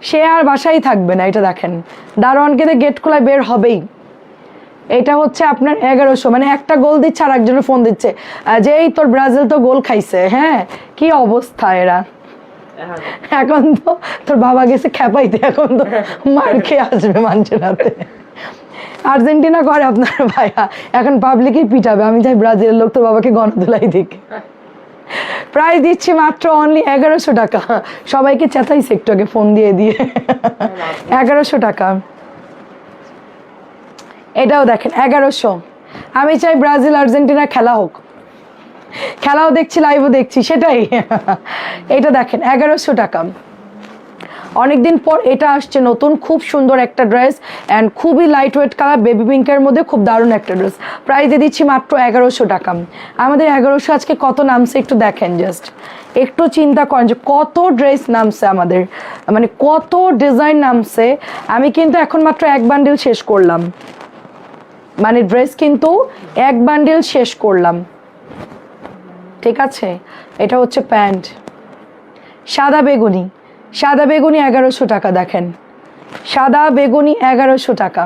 সে আর বাসায় থাকবে না, এটা দেখেন দারোয়ানকে দিয়ে গেট খোলায় বের হবেই। এটা হচ্ছে আপনার 1100, মানে একটা গোল দিচ্ছে আর একজনের ফোন দিচ্ছে যে এই তোর ব্রাজিল তো গোল খাইছে। হ্যাঁ, কি অবস্থা এরা। এখন তো তোর বাবা গেছে খেপাইতে, এখন তো মার খেয়ে আসবে মানুষের হাতে। আর্জেন্টিনা করে আপনার ভাইয়া, এখন পাবলিকই পিটাবে। আমি চাই ব্রাজিলের লোক তোর বাবাকে গণধুলাই দিক। প্রাইস দিচ্ছি মাত্র অনলি 1100 টাকা। সবাইকে চেতাইছে একটু আগে ফোন দিয়ে দিয়ে। 1100 টাকা। এটাও দেখেন 1100। আমি চাই ব্রাজিল আর্জেন্টিনা খেলা হোক, খেলাও দেখছি লাইভও দেখছি, সেটাই। এটা দেখেন 1100 টাকা। অনেকদিন পর এটা আসছে নতুন, খুব সুন্দর একটা ড্রেস অ্যান্ড খুবই লাইট ওয়েট কালার, বেবি পিঙ্কের মধ্যে খুব দারুণ একটা ড্রেস। প্রাইসে দিচ্ছি মাত্র 1100 টাকা। আমাদের 1100 আজকে কত নামছে একটু দেখেন, জাস্ট একটু চিন্তা করেন যে কত ড্রেস নামছে আমাদের, মানে কত ডিজাইন নামছে। আমি কিন্তু এখন মাত্র এক বান্ডিল শেষ করলাম, মানে ড্রেস কিন্তু এক বান্ডিল শেষ করলাম। ঠিক আছে, এটা হচ্ছে প্যান্ট সাদা বেগুনি, সাদা বেগুনি 1100 টাকা। দেখেন সাদা বেগুনি 1100 টাকা,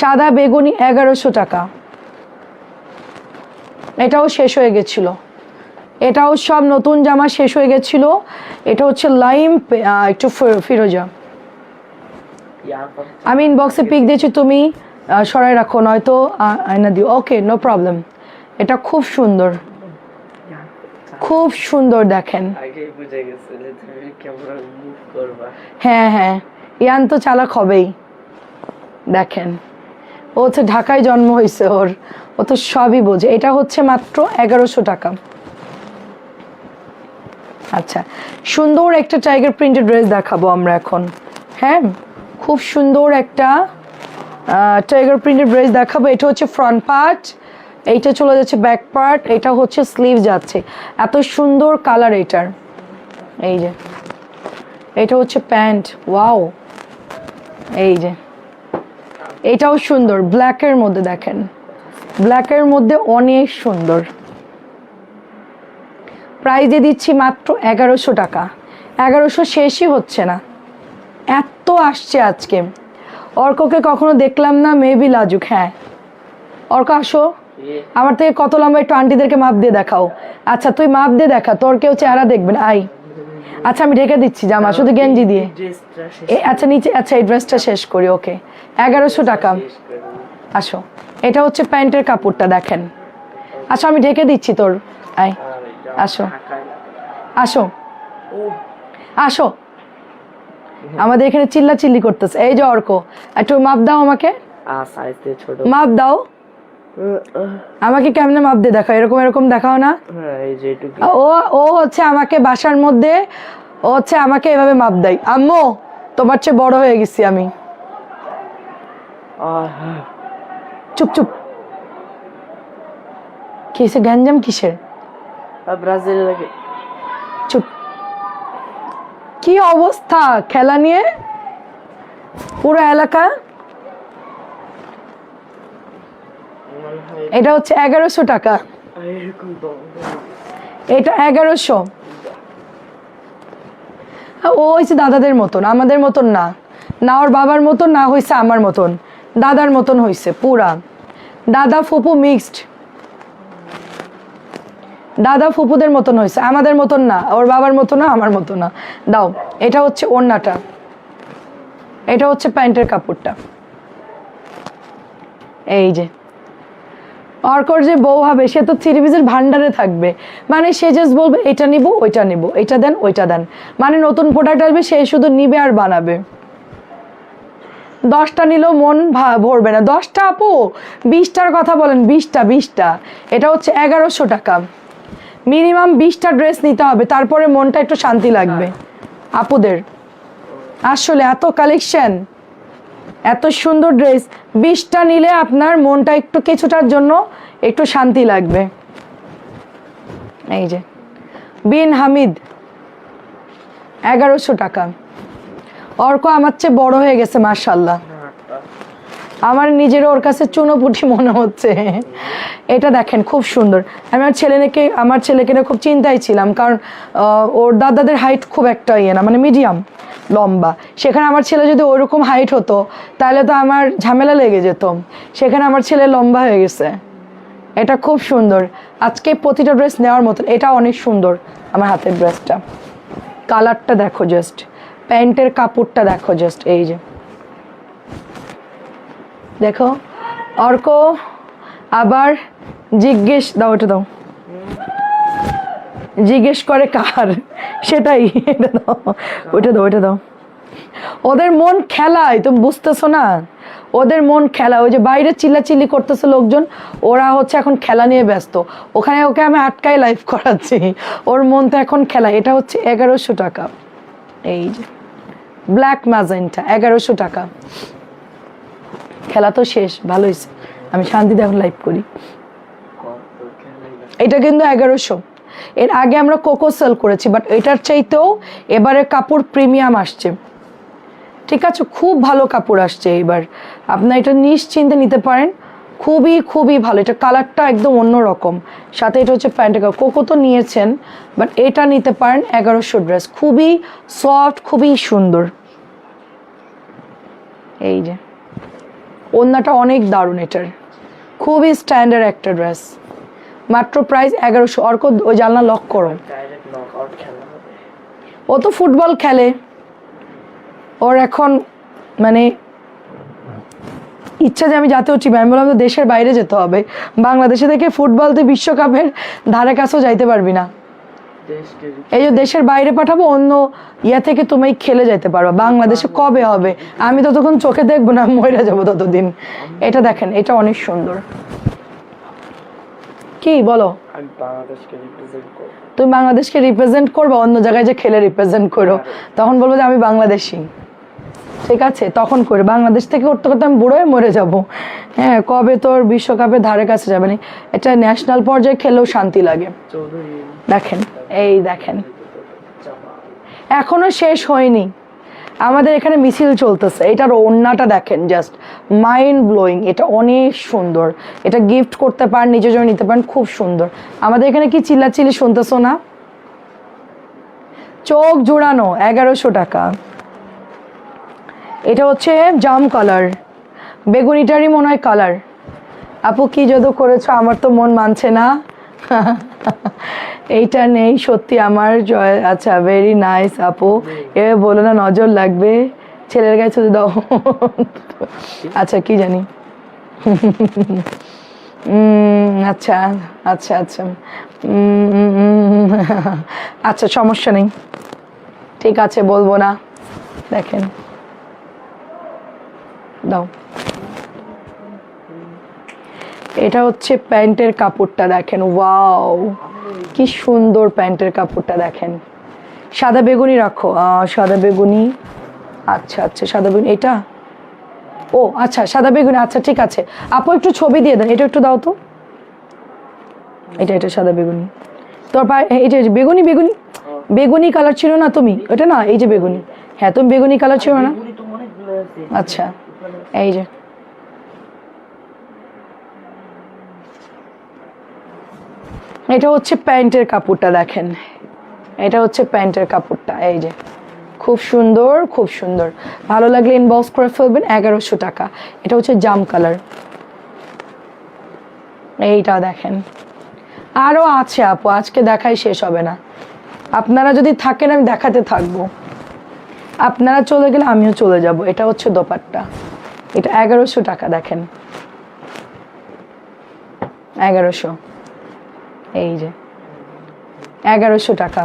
সাদা বেগুনি 1100 টাকা। এটাও শেষ হয়ে গেছিল, এটাও সব নতুন জামা শেষ হয়ে গেছিল। এটা হচ্ছে লাইম একটু ফিরোজা। আমি ইনবক্সে পিক দিয়েছি, তুমি সরাই রাখো, নয়তো আয়না দিও। ওকে, নো প্রবলেম। এটা খুব সুন্দর, খুব সুন্দর দেখেন। হ্যাঁ হ্যাঁ, ইয়ান তো চালাক হবেই। দেখেন ও হচ্ছে ঢাকায় জন্ম হয়েছে, ও তো সবই বোঝে। এটা হচ্ছে মাত্র 1100 টাকা। আচ্ছা, সুন্দর একটা টাইগার প্রিন্টেড ড্রেস দেখাবো আমরা এখন। হ্যাঁ, খুব সুন্দর একটা টাইগার প্রিন্টেড ড্রেস দেখাবো। এটা হচ্ছে ফ্রন্ট পার্ট, এইটা চলে যাচ্ছে ব্যাক পার্ট, এটা হচ্ছে স্লিভ যাচ্ছে। এত সুন্দর কালার এটার। এই যে এটা হচ্ছে প্যান্ট, ওয়াও। এই যে এটাও সুন্দর, ব্ল্যাকের মধ্যে দেখেন, ব্ল্যাকের মধ্যে অনেক সুন্দর। প্রাইজে দিচ্ছি মাত্র 1100 টাকা। 1100 শেষই হচ্ছে না, এত আসছে আজকে। অর্ককে কখনো দেখলাম না, মেবি লাজুক। হ্যাঁ অর্ক আসো, আমার থেকে কত লম্বা একটু আন্টিদেরকে মাপ দিয়ে দেখাও। আচ্ছা তুই মাপ দিয়ে দেখা, তোর কেউ চেহারা দেখবেন। আই আচ্ছা আমি ঢেকে দিচ্ছি জামা, শুধু গেঞ্জি দিয়ে। আচ্ছা নিচে, আচ্ছা এই ড্রেসটা শেষ করি। ওকে, 1100 টাকা। আসো, এটা হচ্ছে প্যান্টের কাপড়টা দেখেন। আসো আমি ঢেকে দিচ্ছি তোর। আই আসো, আসো, আসো। আমাদের এখানে চিল্লা চিল্লি করতেছে। এই যে অর্ক, একটু মাপ দাও আমাকে, মাপ দাও আমাকে। কেমনে মাপ দিয়ে দেখাও, এরকম এরকম দেখাও না। ও হচ্ছে আমাকে বাসার মধ্যে, ও হচ্ছে আমাকে এভাবে মাপ দেয়। আম্মু তোমার চেয়ে বড় হয়ে গেছি আমি। চুপ চুপ, কিসে গ্যাঞ্জাম কিসের? ব্রাজিল লাগে। চুপ। কি অবস্থা খেলা নিয়ে পুরো এলাকা। এটা হচ্ছে 1100 টাকা। এটা 1100। ও হয়েছে দাদাদের মতন, আমাদের মতন না, না ওর বাবার মতন, না হয়েছে আমার মতন, দাদার মতন হয়েছে পুরা। দাদা ফুপু মিক্সড, দাদা ফুপুদের মতন হয়েছে, আমাদের মতন না, ওর বাবার মতো না, আমার মতো না। দাও, এটা হচ্ছে ওড়নাটা, এটা হচ্ছে প্যান্টের কাপড়টা। এই যে অর্কর যে বউ হবে সে তো থ্রি পিসের ভান্ডারে থাকবে, মানে সে জাস্ট বলবে এটা নিব ওইটা নিব, এটা দেন ওইটা দেন, মানে নতুন প্রোডাক্ট আসবে সে শুধু নিবে আর বানাবে। 10টা নিলেও মন ভরবে না। 10টা আপু, 20টার কথা বলেন, 20টা এটা হচ্ছে 1100 টাকা। মিনিমাম 20টা ড্রেস নিতে হবে, তারপরে মনটা একটু শান্তি লাগবে আপুদের। আসলে এত কালেকশন, এত সুন্দর ড্রেস, 20টা নিলে আপনার মনটা একটু কিছুটার জন্য একটু শান্তি লাগবে। এই যে বিন হামিদ 1100 টাকা। অর্ক আমার চেয়ে বড় হয়ে গেছে মাশাআল্লাহ, আমার নিজেরও ওর কাছে চুনোপুটি মনে হচ্ছে। এটা দেখেন খুব সুন্দর। আমি আমার ছেলেকে খুব চিন্তায় ছিলাম, কারণ ওর দাদাদের হাইট খুব একটা ইয়ে না, মানে মিডিয়াম লম্বা। সেখানে আমার ছেলে যদি ওরকম হাইট হতো তাহলে তো আমার ঝামেলা লেগে যেত। সেখানে আমার ছেলে লম্বা হয়ে গেছে। এটা খুব সুন্দর, আজকে প্রতিটা ড্রেস নেওয়ার মতন। এটা অনেক সুন্দর আমার হাতের ড্রেসটা, কালারটা দেখো জাস্ট, প্যান্টের কাপড়টা দেখো জাস্ট। এই যে দেখো অর্ক আবার জিজ্ঞেস দাও, ওটা দাও, জিজ্ঞেস করে কার, সেটাই, এটা দাও, ওইটা দাও, ওইটা দাও। ওদের মন খেলায়, তুমি বুঝতেছো না, ওদের মন খেলা। ওই যে বাইরে চিল্লাচিল্লি করতেছে লোকজন, ওরা হচ্ছে এখন খেলা নিয়ে ব্যস্ত। ওখানে ওকে আমি আটকাই লাইভ করাচ্ছি, ওর মন তো এখন খেলা। এটা হচ্ছে 1100 টাকা। এই যে ব্ল্যাক ম্যাজেন্টা 1100 টাকা। খেলা তো শেষ, ভালো হয়েছে, আমি শান্তিতে এখন লাইভ করি। এটা কিন্তু 1100। এর আগে আমরা কোকো সেল করেছি, বাট এটার চাইতেও এবারে কাপড় প্রিমিয়াম আসছে। ঠিক আছে, খুব ভালো কাপড় আসছে এবার, আপনার এটা নিশ্চিন্তে নিতে পারেন। খুবই খুবই ভালো, এটা কালারটা একদম অন্যরকম। সাথে এটা হচ্ছে প্যান্টের কাপড়। কোকো তো নিয়েছেন, বাট এটা নিতে পারেন। 1100 ড্রেস, খুবই সফট, খুবই সুন্দর। এই যে ওড়নাটা অনেক দারুণ, এটার খুবই স্ট্যান্ডার্ড একটা ড্রেস, মাত্র প্রাইস 1100। অর্ক ওই জানলা লক করো, ও তো ফুটবল খেলে, ওর এখন মানে ইচ্ছা যে আমি জাতীয় টিমে। আমি বললাম তো দেশের বাইরে যেতে হবে, বাংলাদেশে থেকে ফুটবল তো বিশ্বকাপের ধারে কাছেও যাইতে পারবি না। এই যে দেশের বাইরে পাঠাবো, অন্য ইয়া থেকে তুমি খেলে যেতে পারবা। বাংলাদেশে কবে হবে আমি ততক্ষণ চোখে দেখবো না, মরে যাবো ততদিন। এটা দেখেন, এটা অনেক সুন্দর। কি বলো, তুমি বাংলাদেশকে রিপ্রেজেন্ট করবো, অন্য জায়গায় যে খেলে রিপ্রেজেন্ট করো, তখন বলবো যে আমি বাংলাদেশি। ঠিক আছে, তখন করে বাংলাদেশ থেকে করতে করতে আমি বুড়ো হয়ে মরে যাবো। হ্যাঁ, কবে তোর বিশ্বকাপের ধারে কাছে যাবে না। এটা ন্যাশনাল পর্যায়ে খেলেও শান্তি লাগে। দেখেন, এই দেখেন, এখনো শেষ হয়নি, আমাদের এখানে মিছিল চলতেছে। এটার ওড়নাটা দেখেন, জাস্ট মাইন্ড ব্লোয়িং। এটা অনেক সুন্দর, এটা গিফট করতে পারেন, নিজের জন্য নিতে পারেন, খুব সুন্দর। আমাদের এখানে কি চিল্লাচিল্লি শুনতেছো না? চোখ জোড়ানো 1100 টাকা। এটা হচ্ছে জাম কালার, বেগুনিটারই মনে হয় কালার। আপু কি যদু করেছো, আমার তো মন মানছে না। এইটা নেই সত্যি আমার জয়। আচ্ছা, ভেরি নাইস আপু, এ বলো না নজর লাগবে, ছেলের গায়ে শুধু দাও। আচ্ছা, কি জানি। আচ্ছা আচ্ছা আচ্ছা, আচ্ছা সমস্যা নেই, ঠিক আছে, বলবো না। দেখেন, দাও। এটা হচ্ছে প্যান্টের কাপড়টা দেখেন, ওয়াও কি সুন্দর প্যান্টের কাপড়টা দেখেন। সাদা বেগুনি রাখো, সাদা বেগুনি। আচ্ছা আচ্ছা, সাদা বেগুনি এটা, ও আচ্ছা সাদা বেগুনি, আচ্ছা ঠিক আছে। আপু একটু ছবি দিয়ে দেন, এটা একটু দাও তো। এটা সাদা বেগুনি, তোর পায়ে এই যে বেগুনি, বেগুনি বেগুনি কালার ছিল না তুমি, ওটা না, এই যে বেগুনি। হ্যাঁ, তুমি বেগুনি কালার ছিল না। আচ্ছা, এই যে এটা হচ্ছে প্যান্টের কাপড়টা দেখেন, এটা হচ্ছে প্যান্টের কাপড়টা। এই যে খুব সুন্দর, খুব সুন্দর। ভালো লাগলে ইনবক্স করে ফেলবেন। 1100 টাকা। এটা হচ্ছে জাম কালার। এইটা দেখেন, আরো আছে আপু, আজকে দেখাই শেষ হবে না। আপনারা যদি থাকেন আমি দেখাতে থাকবো, আপনারা চলে গেলে আমিও চলে যাব। এটা হচ্ছে দোপাট্টা, এটা 1100 টাকা। দেখেন 1100, এই যে 1100 টাকা।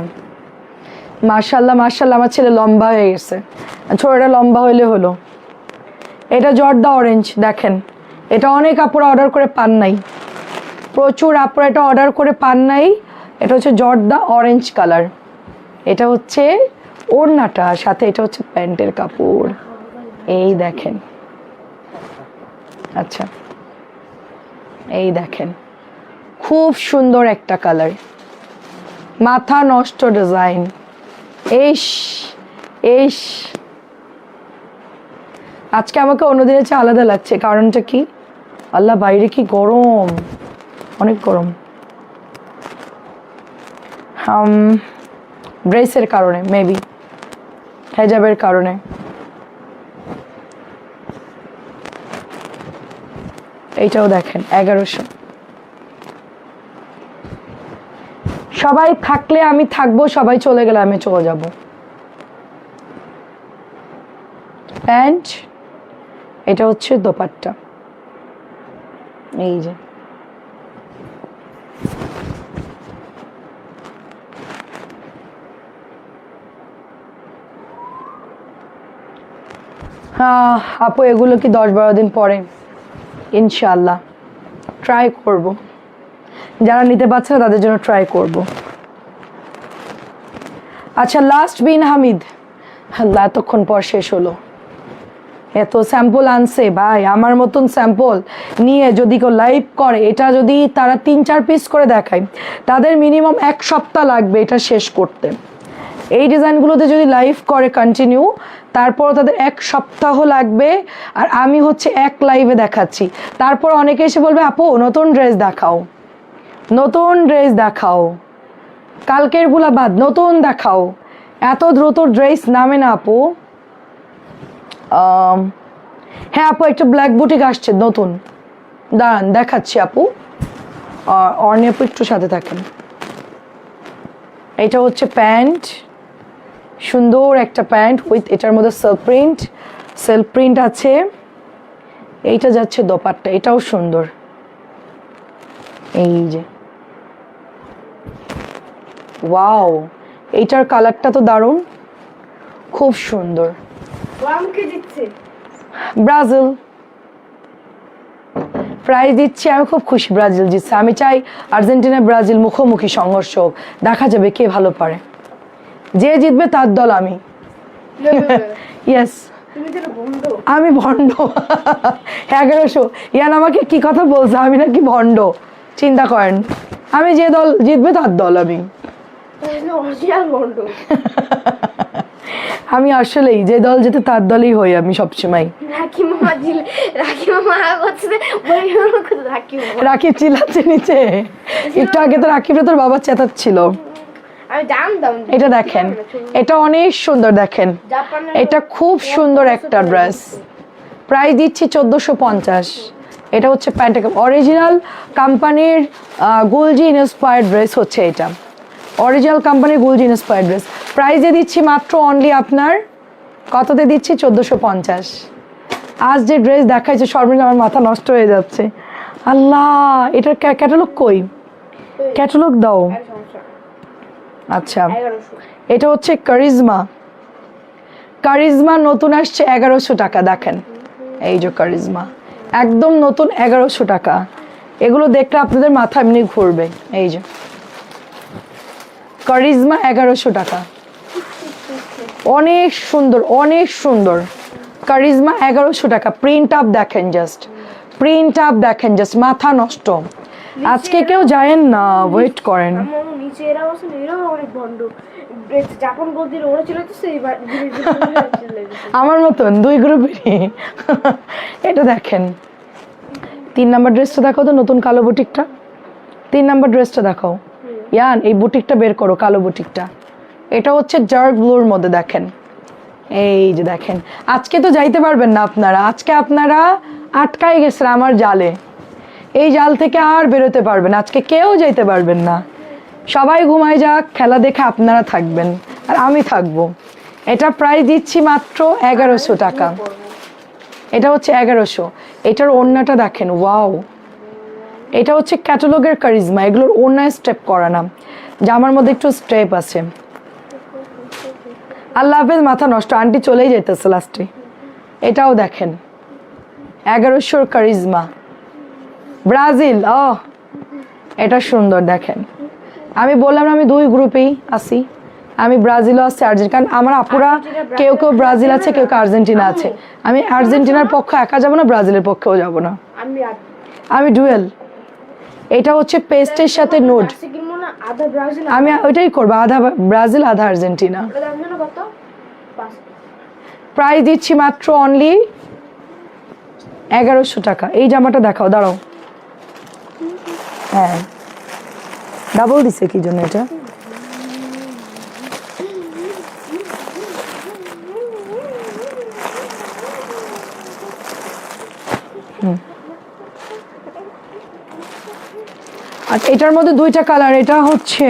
মাশাআল্লাহ মাশাআল্লাহ, আমার ছেলে লম্বা হয়ে গেছে, ছোটটা লম্বা হইলে হলো। এটা জর্দা অরেঞ্জ দেখেন, এটা অনেক আপুরা অর্ডার করে পান নাই, প্রচুর আপুরা এটা অর্ডার করে পান নাই। এটা হচ্ছে জর্দা অরেঞ্জ কালার, এটা হচ্ছে ওড়নাটা, সাথে এটা হচ্ছে প্যান্টের কাপড়, এই দেখেন। আচ্ছা এই দেখেন, খুব সুন্দর একটা কালার, মাথা নষ্ট ডিজাইন। এইস এইস, আজকে আমাকে অন্যদিনের চেয়ে আলাদা লাগছে, কারণটা কি? আল্লাহ বাইরে কি গরম, অনেক গরম। ড্রেসের কারণে, মেবি হেজাবের কারণে। এইটাও দেখেন 1100। সবাই থাকলে আমি থাকবো, সবাই চলে গেলে আমি চলে যাব। প্যান্ট, এটা হচ্ছে দোপাট্টা, এই যে আপু এগুলো কি 10-12 দিন পরে ইনশাআল্লাহ ট্রাই করব, যারা নিতে পারছে না তাদের জন্য ট্রাই করব। আচ্ছা লাস্ট বিন হামিদ, আল্লাহ এতক্ষণ পর শেষ হলো। এত স্যাম্পল আনছে ভাই, আমার মতন স্যাম্পল নিয়ে যদি কেউ লাইভ করে, এটা যদি তারা 3-4 পিস করে দেখায়, তাদের মিনিমাম 1 সপ্তাহ লাগবে এটা শেষ করতে। এই ডিজাইনগুলোতে যদি লাইভ করে কন্টিনিউ, তারপর তাদের 1 সপ্তাহ লাগবে। আর আমি হচ্ছে 1 লাইভে দেখাচ্ছি, তারপর অনেকে এসে বলবে আপু নতুন ড্রেস দেখাও, নতুন ড্রেস দেখাও, কালকের গুলা বাদ নতুন দেখাও। এত দ্রুত ড্রেস নামে না আপু। হ্যাঁ আপু একটা ব্ল্যাক বুটিক আসছে নতুন, দাঁড়ান দেখাচ্ছি আপু, অর্ণি আপু একটু সাথে থাকেন। এটা হচ্ছে প্যান্ট, সুন্দর একটা প্যান্ট উইথ এটার মধ্যে সেলফ প্রিন্ট আছে। এইটা যাচ্ছে দোপাট্টা, এটাও সুন্দর, এই যে ওয়াও, এইটার কালারটা তো দারুণ, খুব সুন্দর। ব্রাজিল প্রাইজ দিচ্ছি, আমি খুব খুশি ব্রাজিল জিতছে। আমি চাই আর্জেন্টিনা ব্রাজিল মুখোমুখি সংঘর্ষ হোক, দেখা যাবে কে ভালো পারে, যে জিতবে তার দল আমি। ইয়েস আমি ভণ্ড। 1100 ইয়ান আমাকে কি কথা বলছে, আমি নাকি ভণ্ড? চিন্তা করেন, আমি যে দল জিতবে তার দল আমি। আমি আসলেই যে দল যেতে তার দলই হই আমি সবসময়। রাকিব চিল্লাচ্ছে নিচে, একটু আগে তো রাকিব তোর বাবা চেতাচ্ছিল। এটা দেখেন, এটা অনেক সুন্দর, দেখেন এটা খুব সুন্দর একটা ড্রেস। প্রাইস দিচ্ছি 1450। এটা হচ্ছে প্যান্ট, অরিজিনাল কোম্পানির গুলজি ইন্সপায়ার্ড ড্রেস হচ্ছে এটা, অরিজিনাল কোম্পানির গুলজি ইন্সপায়ার্ড ড্রেস। প্রাইসে দিচ্ছি মাত্র অনলি আপনার কততে দিচ্ছি? 1450। আজ যে ড্রেস দেখাইছে সর্বনিম্ন আমার মাথা নষ্ট হয়ে যাচ্ছে। আল্লাহ, এটার ক্যাটালগ কই? ক্যাটালগ দাও। আচ্ছা এটা হচ্ছে কারিজমা নতুন আসছে 1100 টাকা। দেখেন এই যে কারিজমা একদম নতুন 1100 টাকা। এগুলো দেখলে আপনাদের মাথা এমনি ঘুরবে। এই যে কারিজমা 1100 টাকা, অনেক সুন্দর অনেক সুন্দর। কারিজমা 1100 টাকা। প্রিন্ট আপ দেখেন, জাস্ট প্রিন্ট আপ দেখেন, জাস্ট মাথা নষ্ট। আজকে কেউ যায়েন না, ওয়েট করেন। আমার মতন 2 গ্রুপেরই। এটা দেখেন 3 নাম্বার ড্রেসটা দেখাও তো, নতুন কালো বুটিকটা। 3 নাম্বার ড্রেসটা দেখাও ইয়ান, এই বুটিকটা বের করো, কালো বুটিকটা। এটা হচ্ছে ডার্ক ব্লুর মধ্যে, দেখেন এই যে দেখেন। আজকে তো যাইতে পারবেন না আপনারা, আজকে আপনারা আটকাই গেছেন আমার জালে। এই জাল থেকে আর বেরোতে পারবেন, আজকে কেউ যাইতে পারবেন না। সবাই ঘুমায় যাক, খেলা দেখে আপনারা থাকবেন আর আমি থাকবো। এটা প্রাইস দিচ্ছি মাত্র 1100 টাকা। এটা হচ্ছে 1100। এটার ওড়নাটা দেখেন, ওয়াও এটা হচ্ছে ক্যাটালগের কারিজমা, এগুলোর অন্য স্টেপ করা না, জামার মধ্যে একটু স্টেপ আছে। আল্লাহ হাফেজ, মাথা নষ্ট, আন্টি চলেই যেতেছে লাস্টে। এটাও দেখেন 1100 কারিজমা, ব্রাজিল। ও এটা সুন্দর দেখেন। আমি বললাম আমি দুই গ্রুপেই আছি, আমি ব্রাজিলও আছি আর্জেন্টিনা, কারণ আমার আপুরা কেউ কেউ ব্রাজিল আছে, কেউ কেউ আর্জেন্টিনা আছে। আমি আর্জেন্টিনার পক্ষে একা যাব না, ব্রাজিলের পক্ষেও যাব না, আমি ডুয়েল। এটা হচ্ছে পেস্টের সাথে নোট, আমি ওইটাই করবো, আধা ব্রাজিল আধা আর্জেন্টিনা। প্রাইস দিচ্ছি মাত্র অনলি 1100 টাকা। এই জামাটা দেখাও, দাঁড়াও। হ্যাঁ ডাবল দিছে কি জন্য এটা? আচ্ছা এটার মধ্যে দুইটা কালার, এটা হচ্ছে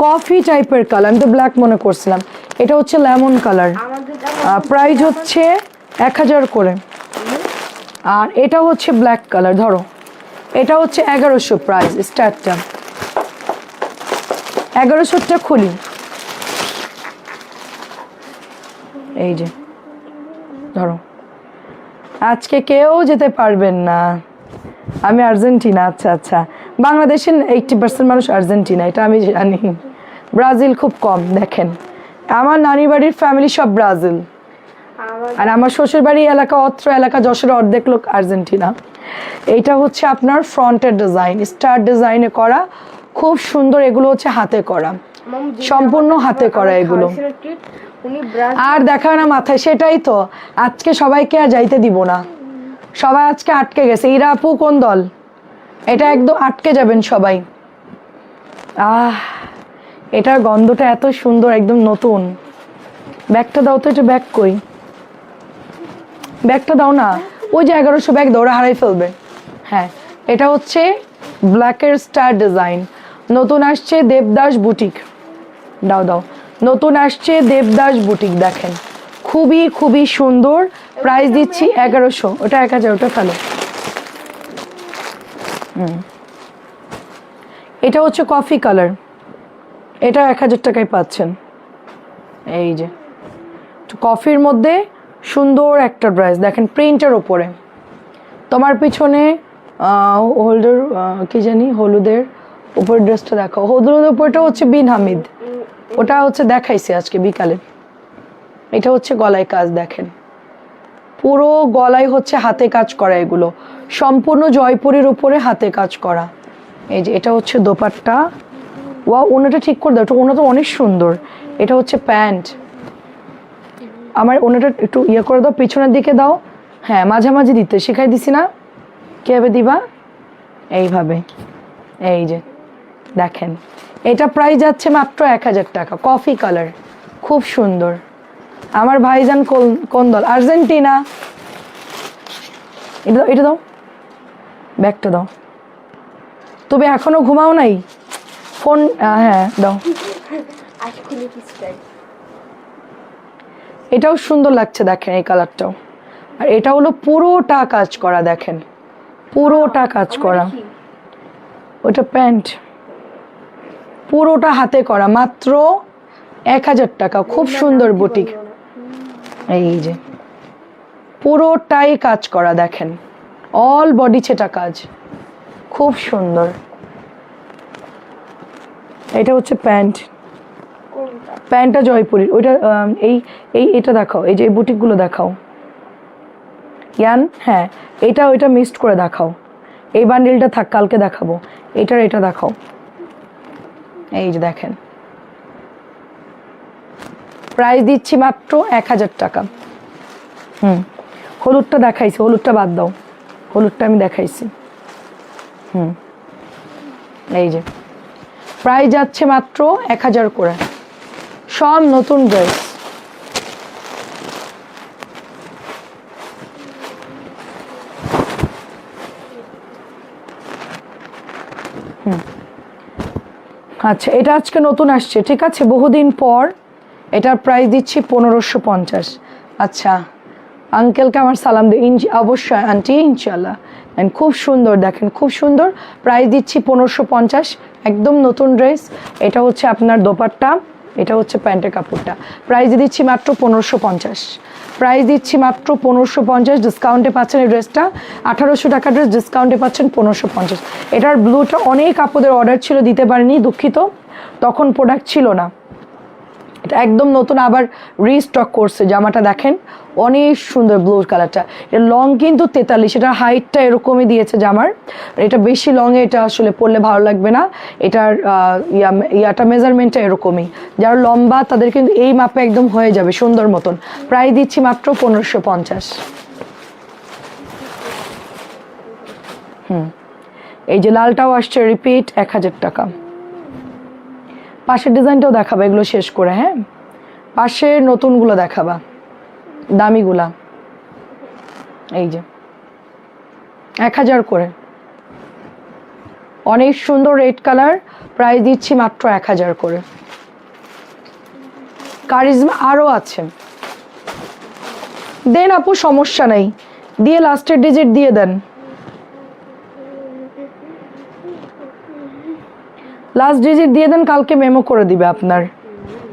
কফি টাইপের কালার, আমি তো ব্ল্যাক মনে করছিলাম, এটা হচ্ছে লেমন কালার। প্রাইস হচ্ছে 1000 করে। আর এটা হচ্ছে ব্ল্যাক কালার, ধরো এটা হচ্ছে 1100 প্রাইস স্টার্টটা। 1100টা খুলি, এই যে ধরো, আজকে কেউ যেতে পারবেন না, আমি আর্জেন্টিনা। আচ্ছা আচ্ছা, বাংলাদেশের 80% মানুষ আর্জেন্টিনা, এটা আমি জানি, ব্রাজিল খুব কম। দেখেন আমার নানি বাড়ির ফ্যামিলি সব ব্রাজিল, আর আমার শ্বশুর বাড়ি এলাকা, অত্র এলাকা যশোর অর্ধেক লোক আর্জেন্টিনা। এইটা হচ্ছে আপনার ফ্রন্টের ডিজাইন, স্টার ডিজাইনে করা, খুব সুন্দর। এগুলো হচ্ছে হাতে করা, সম্পূর্ণ হাতে করা এগুলো। আর দেখায় না মাথায়, সেটাই তো আজকে সবাইকে আর যাইতে দিব না, সবাই আজকে আটকে গেছে। ইরা আপু কোন দল? এটা একদম আটকে যাবেন সবাই। এটার গন্ধটা এত সুন্দর, একদম নতুন। ব্যাগটা দাও তো, এটা ব্যাগ কই? ব্যাগটা দাও না, ওই যে 1100 ব্যাগ দাও, ওরা হারাই ফেলবে। হ্যাঁ এটা হচ্ছে ব্ল্যাকের স্টার ডিজাইন, নতুন আসছে দেবদাস বুটিক। দাও দাও, নতুন আসছে দেবদাস বুটিক, দেখেন খুবই খুবই সুন্দর। প্রাইস দিচ্ছি 1100, ওটা 1000, ওটা ফেলো। এটা হচ্ছে কফি কালার, এটা 1000 টাকায় পাচ্ছেন। এই যে কফির মধ্যে সুন্দর একটা ড্রেস, দেখেন প্রিন্টের ওপরে। তোমার পিছনে হোল্ডার কি জানি, হলুদের উপর ড্রেসটা দেখো, হলুদের উপরটা হচ্ছে বিন হামিদ, ওটা হচ্ছে দেখাইছে আজকে বিকালে। এটা হচ্ছে গলায় কাজ, দেখেন পুরো গলায় হচ্ছে হাতে কাজ করা, এগুলো সম্পূর্ণ জয়পুরের উপরে হাতে কাজ করা। এই যে এটা হচ্ছে দোপাট্টা। ওয়া ওনাটা ঠিক করে দাও, এটা ওনা তো অনেক সুন্দর। এটা হচ্ছে প্যান্ট, আমার ওনাটা একটু ইয়ে করে দাও, পিছনের দিকে দাও। হ্যাঁ মাঝামাঝি দিতে শিখাই দিছি না, কীভাবে দিবা, এইভাবে। এই যে দেখেন, এটা প্রাইস যাচ্ছে মাত্র 1000 টাকা, কফি কালার, খুব সুন্দর। আমার ভাইজান কোন দল? আর্জেন্টিনা। এটা দাও, এটা দাও, ব্যাগটা দাও। তুমি এখনো ঘুমাও নাই? ফোন হ্যাঁ দাও। এটাও সুন্দর লাগছে, দেখেন এই কালারটাও। আর এটা হলো পুরোটা কাজ করা, দেখেন পুরোটা কাজ করা। ওটা প্যান্ট, পুরোটা হাতে করা, মাত্র 1000 টাকা, খুব সুন্দর বুটিক। এই যে পুরোটাই কাজ করা, দেখেন অল বডি ছেটা কাজ, খুব সুন্দর। এটা হচ্ছে প্যান্ট, প্যান্টটা জয়পুরীর। ওইটা এটা দেখাও, এই যে এই বুটিকগুলো দেখাও ইয়ান। হ্যাঁ এটা ওইটা মিক্সড করে দেখাও, এই বান্ডিলটা থাক, কালকে দেখাবো। এটা দেখাও, এই যে দেখেন। প্রাইস দিচ্ছি মাত্র 1000 টাকা। হলুদটা দেখাইছি, হলুদটা বাদ দাও, হলুদটা আমি দেখাইছি। এই যে প্রাইস যাচ্ছে মাত্র 1000 করে, সব নতুন ড্রেস। আচ্ছা এটা আজকে নতুন আসছে, ঠিক আছে, বহুদিন পর। এটার প্রাইস দিচ্ছি 1550। আচ্ছা আঙ্কেলকে আমার সালাম দিই, অবশ্যই আন্টি, ইনশাল্লাহ। অ্যান্ড খুব সুন্দর, দেখেন খুব সুন্দর। প্রাইস দিচ্ছি 1550, একদম নতুন ড্রেস। এটা হচ্ছে আপনার দোপাট্টা, এটা হচ্ছে প্যান্টের কাপড়টা। প্রাইস দিচ্ছি মাত্র 1550। প্রাইস দিচ্ছি মাত্র 1550। ডিসকাউন্টে পাচ্ছেন এই ড্রেসটা, 1800 টাকা ড্রেস, ডিসকাউন্টে পাচ্ছেন 1550। এটার ব্লুটা অনেক আপুদের অর্ডার ছিল, দিতে পারিনি, দুঃখিত, তখন প্রোডাক্ট ছিল না। এটা একদম নতুন, আবার রিস্টক করছে জামাটা, দেখেন অনেক সুন্দর ব্লু কালারটা। এর লং কিন্তু 43, এটার হাইটটা এরকমই দিয়েছে জামার। এটা বেশি লংয়ে এটা আসলে পরলে ভালো লাগবে না, এটার ইয়াটা মেজারমেন্টটা এরকমই। যারা লম্বা তাদের কিন্তু এই মাপে একদম হয়ে যাবে সুন্দর মতন। প্রাইস দিচ্ছি মাত্র 1550। এই যে লালটাও আসছে রিপিট, 1000 টাকা। পাশের ডিজাইনটাও দেখাবা এগুলো শেষ করে, হ্যাঁ পাশের নতুনগুলো দেখাবা, দামিগুলা। এই যে 1000 করে, অনেক সুন্দর রেড কালার। প্রাইস দিচ্ছি মাত্র 1000 করে। কারিজমা আরও আছে, দেন আপু সমস্যা নেই, দিয়ে লাস্টের ডিজিট দিয়ে দেন, লাস্ট ডিজিট দিয়ে দেন, কালকে মেমো করে দিবে আপনার,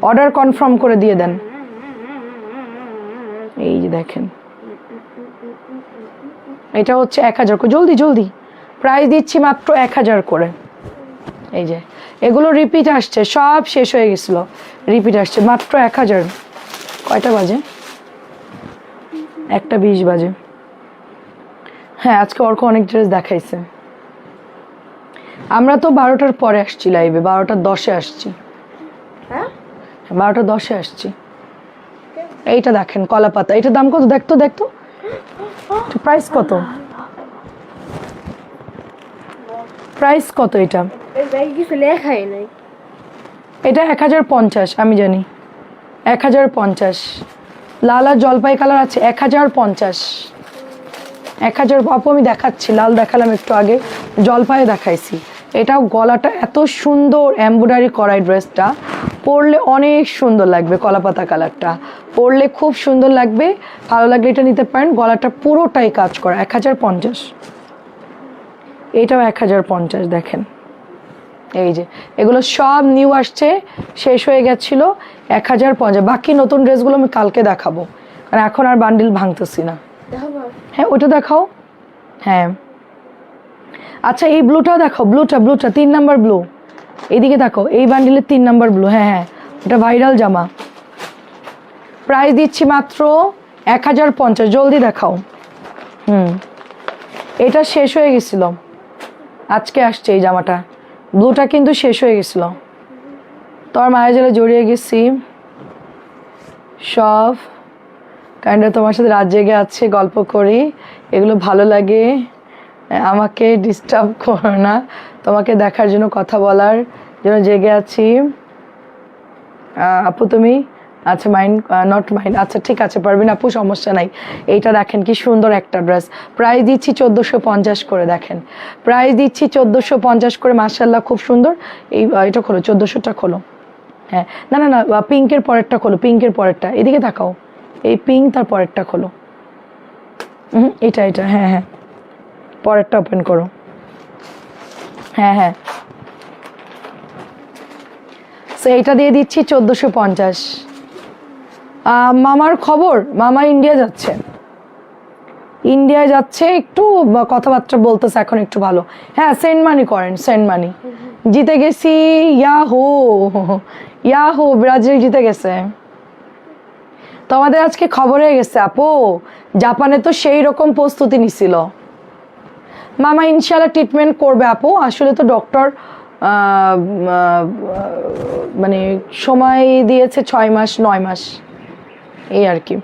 অর্ডার কনফার্ম করে দিয়ে দেন। এই যে দেখেন এটা হচ্ছে 1000 করে, জলদি জলদি। প্রাইস দিচ্ছি মাত্র 1000 করে। এই যে এগুলো রিপিট আসছে, সব শেষ হয়ে গেছিল, রিপিট আসছে মাত্র 1000। কয়টা বাজে? 1:20 বাজে। হ্যাঁ আজকে অর্ক অনেক ড্রেস দেখাইছে। আমরা তো 12টার পরে আসছি লাইভে, 12:10 আসছি। 12:10 আসছি। এইটা দেখেন কলা পাতা, এটার দাম কত? দেখতো দেখতো প্রাইস কত, প্রাইস কত এটা? এটা 1050, আমি জানি 1050। লাল আর জলপাই কালার আছে, 1050। 1000 আপু আমি দেখাচ্ছি, লাল দেখালাম একটু আগে, জলপাইও দেখাইছি। এটাও গলাটা এত সুন্দর এমব্রয়ডারি করা, ড্রেসটা পরলে অনেক সুন্দর লাগবে, কলাপাতা কালারটা পরলে খুব সুন্দর লাগবে। ভালো লাগলে এটা নিতে পারেন, গলাটা পুরোটাই কাজ করা। 1050। এটাও 1050, দেখেন এই যে এগুলো সব নিউ আসছে, শেষ হয়ে গেছিলো, 1050। বাকি নতুন ড্রেসগুলো আমি কালকে দেখাবো, কারণ এখন আর বান্ডিল ভাঙতেছি না। হ্যাঁ ওইটা দেখাও, হ্যাঁ আচ্ছা এই ব্লুটাও দেখাও, ব্লুটা 3 নাম্বার ব্লু, এইদিকে দেখো, এই বান্ডিলের 3 নাম্বার ব্লু। হ্যাঁ হ্যাঁ এটা ভাইরাল জামা। প্রাইস দিচ্ছি মাত্র 1050, জলদি দেখাও। এটা শেষ হয়ে গেছিল, আজকে আসছে এই জামাটা, ব্লুটা কিন্তু শেষ হয়ে গেছিল। তোমার মায়ের জেলে জড়িয়ে গেছি সব, কারণ তোমার সাথে রাত জেগে আছে, গল্প করি, এগুলো ভালো লাগে। আমাকে ডিস্টার্ব করো না, তোমাকে দেখার জন্য, কথা বলার জন্য জেগে আছি। আপু তুমি, আচ্ছা মাইন্ড নট মাইন্ড, আচ্ছা ঠিক আছে পারবেন আপু, সমস্যা নাই। এইটা দেখেন কি সুন্দর একটা ড্রেস, প্রাইস দিচ্ছি 1450 করে। দেখেন প্রাইস দিচ্ছি 1450 করে, মাশাআল্লাহ খুব সুন্দর। এই এটা খোলো, 1400টা খোলো। হ্যাঁ না না না, পিঙ্কের পরেরটা খোলো, পিঙ্কের পরেরটা, এদিকে তাকাও, এই পিঙ্ক তার পরেরটা খোলো। এটা এটা, হ্যাঁ হ্যাঁ পরেরটা ওপেন করো, হ্যাঁ হ্যাঁ। সো এইটা দিয়ে দিচ্ছি 1450। মামার খবর, মামা ইন্ডিয়া যাচ্ছে, ইন্ডিয়ায় যাচ্ছে, একটু কথাবার্তা বলতেছে এখন একটু ভালো। হ্যাঁ সেন্ড মানি করেন, সেন্ড মানি। জিতে গেছি, ইয়াহু ইয়াহু, ব্রাজিল জিতে গেছে। তোমাদের আজকে খবর হয়ে গেছে আপু, জাপানে তো সেই রকম প্রস্তুতি নিছিল। মামা ইনশাল্লাহ ট্রিটমেন্ট করবে আপু, আসলে তো ডক্টর মানে সময় দিয়েছে 6 মাস 9 মাস, এই আর কি।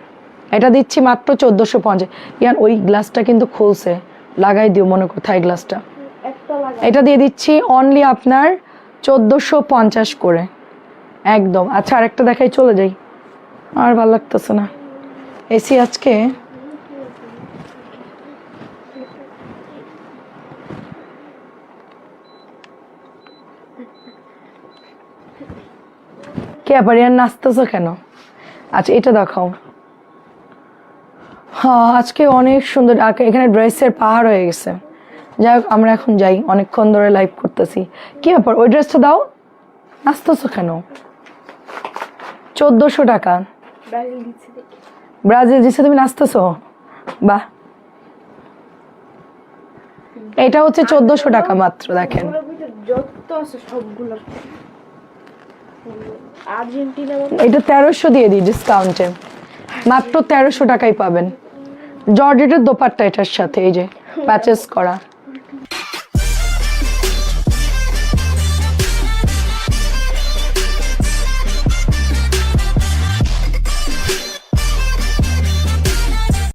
এটা দিচ্ছি মাত্র 1450। ইয়ান ওই গ্লাসটা কিন্তু খুলছে, লাগাই দিও মনে কোথায় গ্লাসটা। এটা দিয়ে দিচ্ছি অনলি আপনার 1450 করে একদম। আচ্ছা আরেকটা দেখাই, চলে যাই, আর ভালো লাগতেছে না এসি আজকে। কে আবার ইয়ার নাচতেছো কেন? আচ্ছা এটা দেখাও, হ্যাঁ আজকে অনেক সুন্দর এখানে ড্রেসের পাহাড় হয়ে গেছে। যাই হোক আমরা এখন যাই, অনেকক্ষণ ধরে লাইভ করতেছি। কি ব্যাপার, ওই ড্রেসটা দাও। আসতেছো কেন? 1400 টাকা ব্রাজিল দিচ্ছে, তুমি নাচতেছো? বাহ, এটা হচ্ছে 1400 টাকা মাত্র। দেখেন যত আছে সবগুলো আর্জেন্টিনা এটা 1300 দিয়ে দিই ডিসকাউন্টে, মাত্র 1300 টাকায় পাবেন। জর্জেটের দোপাট্টা এটার সাথে, এই যে প্যাচেস করা।